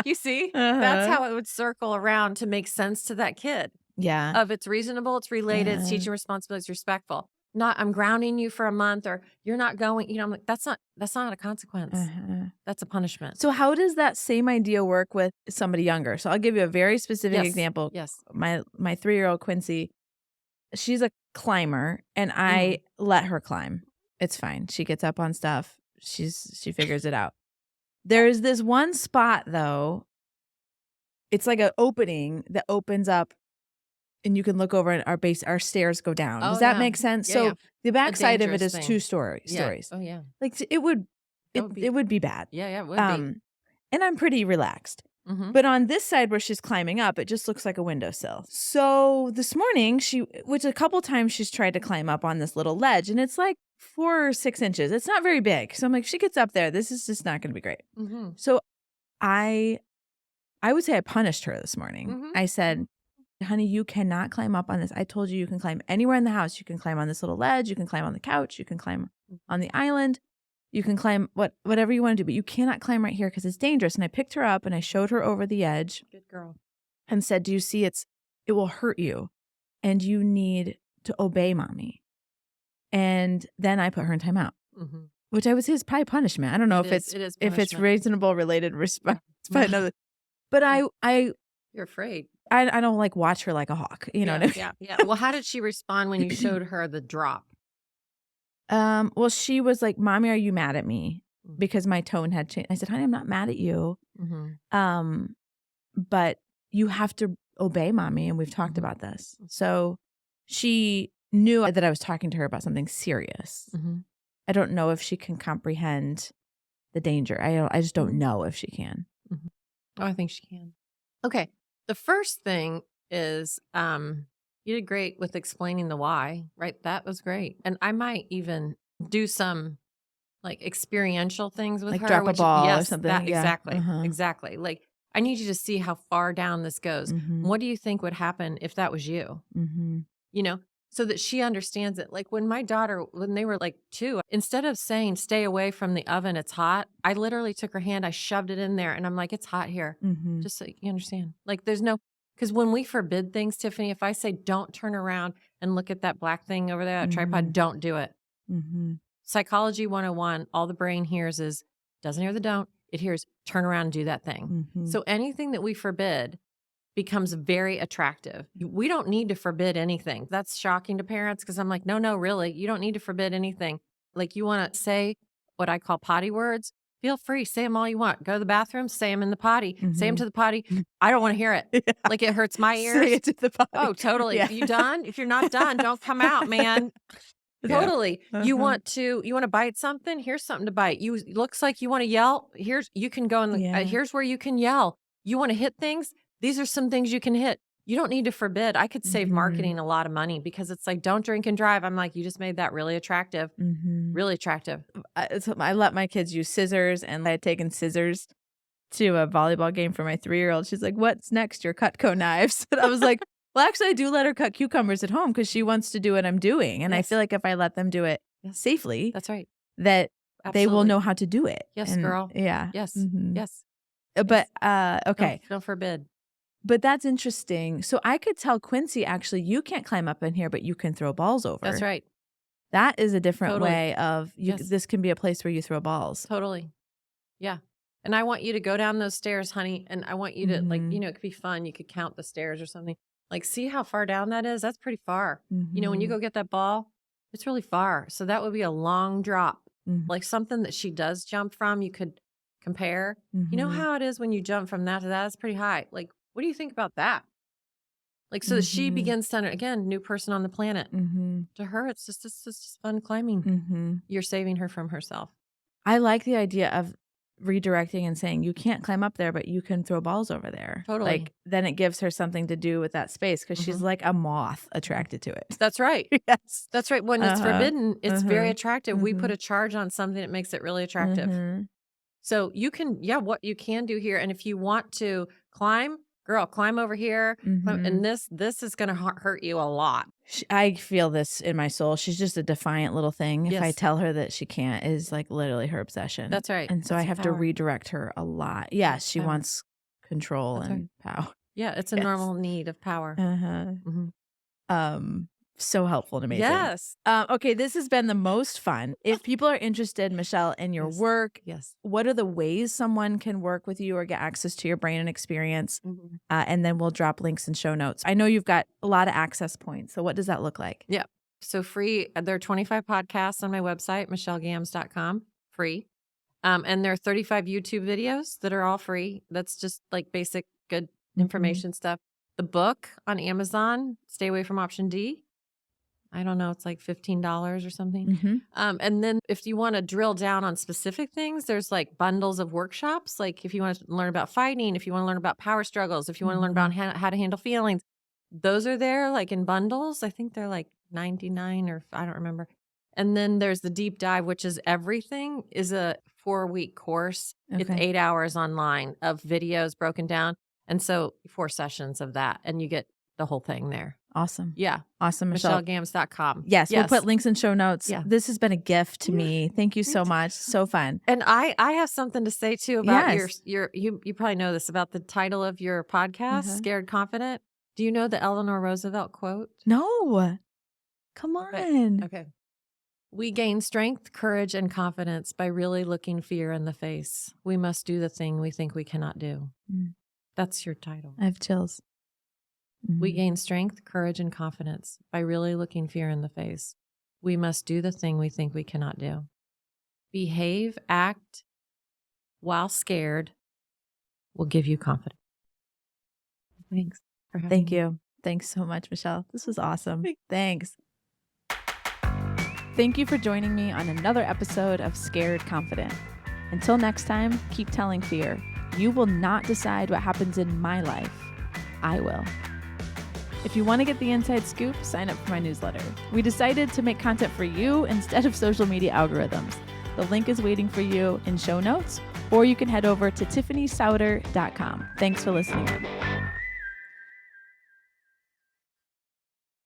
Speaker 2: you see, that's
Speaker 1: Uh-huh.
Speaker 2: how it would circle around to make sense to that kid
Speaker 1: Yeah.
Speaker 2: of it's reasonable, it's related, it's
Speaker 1: Uh,
Speaker 2: teaching responsibility, it's respectful. Not I'm grounding you for a month or you're not going, I'm like, that's not a consequence.
Speaker 1: uh-huh.
Speaker 2: That's a punishment.
Speaker 1: So how does that same idea work with somebody younger? So I'll give you a very specific
Speaker 2: Yes.
Speaker 1: example.
Speaker 2: Yes.
Speaker 1: My 3-year-old Quincy, she's a climber and I
Speaker 2: Mhm.
Speaker 1: let her climb. It's fine. She gets up on stuff. She figures it out. There's this one spot though. It's like an opening that opens up and you can look over and our stairs go down. Does
Speaker 2: Oh,
Speaker 1: that
Speaker 2: yeah.
Speaker 1: make sense?
Speaker 2: Yeah, yeah.
Speaker 1: So the
Speaker 2: A
Speaker 1: backside of it
Speaker 2: dangerous
Speaker 1: is two
Speaker 2: thing. Yeah.
Speaker 1: stories.
Speaker 2: Oh, yeah.
Speaker 1: Like it would
Speaker 2: That would be
Speaker 1: it would be bad.
Speaker 2: yeah, it would be.
Speaker 1: Um and I'm pretty relaxed.
Speaker 2: Mhm.
Speaker 1: But on this side where she's climbing up, it just looks like a windowsill. So this morning, which a couple times she's tried to climb up on this little ledge, and it's like 4 or 6 inches. It's not very big. So I'm like, if she gets up there, this is just not going to be great.
Speaker 2: Mhm.
Speaker 1: So I, I would say I punished her this morning.
Speaker 2: Mhm.
Speaker 1: I
Speaker 2: Mhm.
Speaker 1: said, honey, you cannot climb up on this. I told you you can climb anywhere in the house. You can climb on this little ledge. You can climb on the couch. You can climb on the island. You can climb whatever you want to do, but you cannot climb right here because it's dangerous. And I picked her up and I showed her over the edge
Speaker 2: Good girl.
Speaker 1: and said, do you see it will hurt you and you need to obey mommy. And then I put her in timeout,
Speaker 2: Mhm.
Speaker 1: which I would say is probably punishment. I don't know
Speaker 2: It is. It is
Speaker 1: if it's
Speaker 2: punishment.
Speaker 1: reasonable related response, but no, but
Speaker 2: You're afraid.
Speaker 1: I don't like watch her like a hawk. You know what I mean?
Speaker 2: Yeah. Well, how did she respond when you showed her the drop?
Speaker 1: Well, she was like, "Mommy, are you mad at me?"
Speaker 2: Mm.
Speaker 1: Because my tone had changed. I said, "Honey, I'm not mad at you.
Speaker 2: Mhm.
Speaker 1: Um, but you have to obey mommy, and we've talked
Speaker 2: Mhm.
Speaker 1: about this." So she knew that I was talking to her about something serious.
Speaker 2: Mhm.
Speaker 1: I don't know if she can comprehend the danger. I just don't
Speaker 2: Mhm.
Speaker 1: know if she can.
Speaker 2: Mhm. Oh, I think she can. Okay. The first thing is you did great with explaining the why, right? That was great. And I might even do some like experiential things with
Speaker 1: Like
Speaker 2: her,
Speaker 1: drop a
Speaker 2: which
Speaker 1: ball or
Speaker 2: yes,
Speaker 1: something.
Speaker 2: that
Speaker 1: Yeah.
Speaker 2: exactly.
Speaker 1: Uh-huh.
Speaker 2: Exactly. Like I need you to see how far down this goes.
Speaker 1: Mhm.
Speaker 2: What do you think would happen if that was you?
Speaker 1: Mhm.
Speaker 2: You know, so that she understands it. Like when my daughter, when they were like 2, instead of saying, stay away from the oven, it's hot, I literally took her hand, I shoved it in there, and I'm like, it's hot here.
Speaker 1: Mhm.
Speaker 2: Just so you understand. Like there's no, because when we forbid things, Tiffany, if I say, don't turn around and look at that black thing over there, that tripod,
Speaker 1: Mhm.
Speaker 2: don't do it.
Speaker 1: Mhm.
Speaker 2: Psychology 101, all the brain hears is, doesn't hear the don't, it hears, turn around and do that thing.
Speaker 1: Mhm.
Speaker 2: So anything that we forbid becomes very attractive. We don't need to forbid anything. That's shocking to parents because I'm like, no, really, you don't need to forbid anything. Like you want to say what I call potty words, feel free, say them all you want. Go to the bathroom, say them in the potty, say them
Speaker 1: Mhm.
Speaker 2: to the potty. I don't want to hear it.
Speaker 1: Yeah.
Speaker 2: Like it hurts my
Speaker 1: Say
Speaker 2: ears.
Speaker 1: it to the body.
Speaker 2: Oh, totally.
Speaker 1: Yeah.
Speaker 2: You done? If you're not done, don't come out, man.
Speaker 1: Yeah.
Speaker 2: Totally.
Speaker 1: Uh-huh.
Speaker 2: You want to bite something? Here's something to bite. You looks like you want to yell. You can go in the
Speaker 1: Yeah.
Speaker 2: here's where you can yell. You want to hit things? These are some things you can hit. You don't need to forbid. I could save
Speaker 1: Mhm.
Speaker 2: marketing a lot of money because it's like don't drink and drive. I'm like you just made that really attractive.
Speaker 1: Mhm.
Speaker 2: Really attractive.
Speaker 1: I let my kids use scissors, and I had taken scissors to a volleyball game for my 3-year-old. She's like, "What's next? Your Cutco knives?" And I was like, "Well, actually, I do let her cut cucumbers at home because she wants to do what I'm doing, and I
Speaker 2: Yes.
Speaker 1: feel like if I let them do it
Speaker 2: Yes.
Speaker 1: safely,
Speaker 2: That's right.
Speaker 1: that they will
Speaker 2: Absolutely.
Speaker 1: know how to do it."
Speaker 2: Yes,
Speaker 1: And
Speaker 2: girl.
Speaker 1: yeah.
Speaker 2: Yes.
Speaker 1: Mhm.
Speaker 2: Yes.
Speaker 1: But
Speaker 2: Don't,
Speaker 1: okay.
Speaker 2: don't forbid.
Speaker 1: But that's interesting. So I could tell Quincy, actually, you can't climb up in here, but you can throw balls over.
Speaker 2: That's right.
Speaker 1: That is a different
Speaker 2: Totally.
Speaker 1: way of
Speaker 2: Yes.
Speaker 1: this can be a place where you throw balls.
Speaker 2: Totally. Yeah. And I want you to go down those stairs, honey. And I want you to
Speaker 1: Mhm.
Speaker 2: it could be fun. You could count the stairs or something. Like, see how far down that is? That's pretty far. When you
Speaker 1: Mhm.
Speaker 2: go get that ball, it's really far. So that would be a long drop.
Speaker 1: Mhm.
Speaker 2: Like something that she does jump from, you could compare. You know
Speaker 1: Mhm.
Speaker 2: how it is when you jump from that to that? It's pretty high. Like, what do you think about that? Like, so that she begins to, again, new person on the planet. To her, it's just fun climbing. You're saving her from herself.
Speaker 1: I like the idea of redirecting and saying, you can't climb up there, but you can throw balls over there.
Speaker 2: Totally.
Speaker 1: Like, then it gives her something to do with that space because she's like a moth attracted to it.
Speaker 2: That's right.
Speaker 1: Yes.
Speaker 2: That's right. When it's forbidden, it's very attractive. We put a charge on something that makes it really attractive. So you can, what you can do here. And if you want to climb, girl, climb over here. And this is going to hurt you a lot.
Speaker 1: I feel this in my soul. She's just a defiant little thing. If
Speaker 2: Yes.
Speaker 1: I tell her that she can't, is like literally her obsession.
Speaker 2: That's right.
Speaker 1: And so
Speaker 2: That's
Speaker 1: I have to
Speaker 2: power.
Speaker 1: redirect her a lot. Yes, she
Speaker 2: Power.
Speaker 1: wants control
Speaker 2: That's
Speaker 1: and power.
Speaker 2: Yeah, it's a
Speaker 1: Yes.
Speaker 2: normal need of power.
Speaker 1: So helpful and amazing.
Speaker 2: Yes.
Speaker 1: Okay, this has been the most fun. If people are interested, Michelle, in your work,
Speaker 2: Yes.
Speaker 1: what are the ways someone can work with you or get access to your brain and experience? And then we'll drop links and show notes. I know you've got a lot of access points. So what does that look like?
Speaker 2: Yeah. So free. There are 25 podcasts on my website, michellegams.com, free. And there are 35 YouTube videos that are all free. That's just like basic good information stuff. The book on Amazon, Stay Away from Option D. I don't know, it's like $15 or something. And then if you want to drill down on specific things, there's like bundles of workshops. Like if you want to learn about fighting, if you want to learn about power struggles, if you want to learn about how to handle feelings, those are there like in bundles. I think they're like $99 or I don't remember. And then there's the deep dive, which is everything, is a 4-week course. It's 8 hours online of videos broken down. And so 4 sessions of that, and you get the whole thing there.
Speaker 1: Awesome.
Speaker 2: Yeah.
Speaker 1: Awesome, Michelle.
Speaker 2: michellegams.com.
Speaker 1: Yes, we'll put links in show notes.
Speaker 2: Yeah.
Speaker 1: This has been a gift to me. Thank you so much. So fun.
Speaker 2: And I have something to say too about
Speaker 1: Yes.
Speaker 2: you probably know this about the title of your podcast, Scared Confident. Do you know the Eleanor Roosevelt quote?
Speaker 1: No. Come on.
Speaker 2: Okay. We gain strength, courage, and confidence by really looking fear in the face. We must do the thing we think we cannot do. That's your title.
Speaker 1: I have chills.
Speaker 2: We gain strength, courage, and confidence by really looking fear in the face. We must do the thing we think we cannot do. Behave, act while scared will give you confidence. Thanks for having
Speaker 1: Thank
Speaker 2: me.
Speaker 1: you. Thanks so much, Michelle. This was awesome. Thanks. Thank you for joining me on another episode of Scared Confident. Until next time, keep telling fear. You will not decide what happens in my life. I will. If you want to get the inside scoop, sign up for my newsletter. We decided to make content for you instead of social media algorithms. The link is waiting for you in show notes, or you can head over to tiffanysauter.com. Thanks for listening in.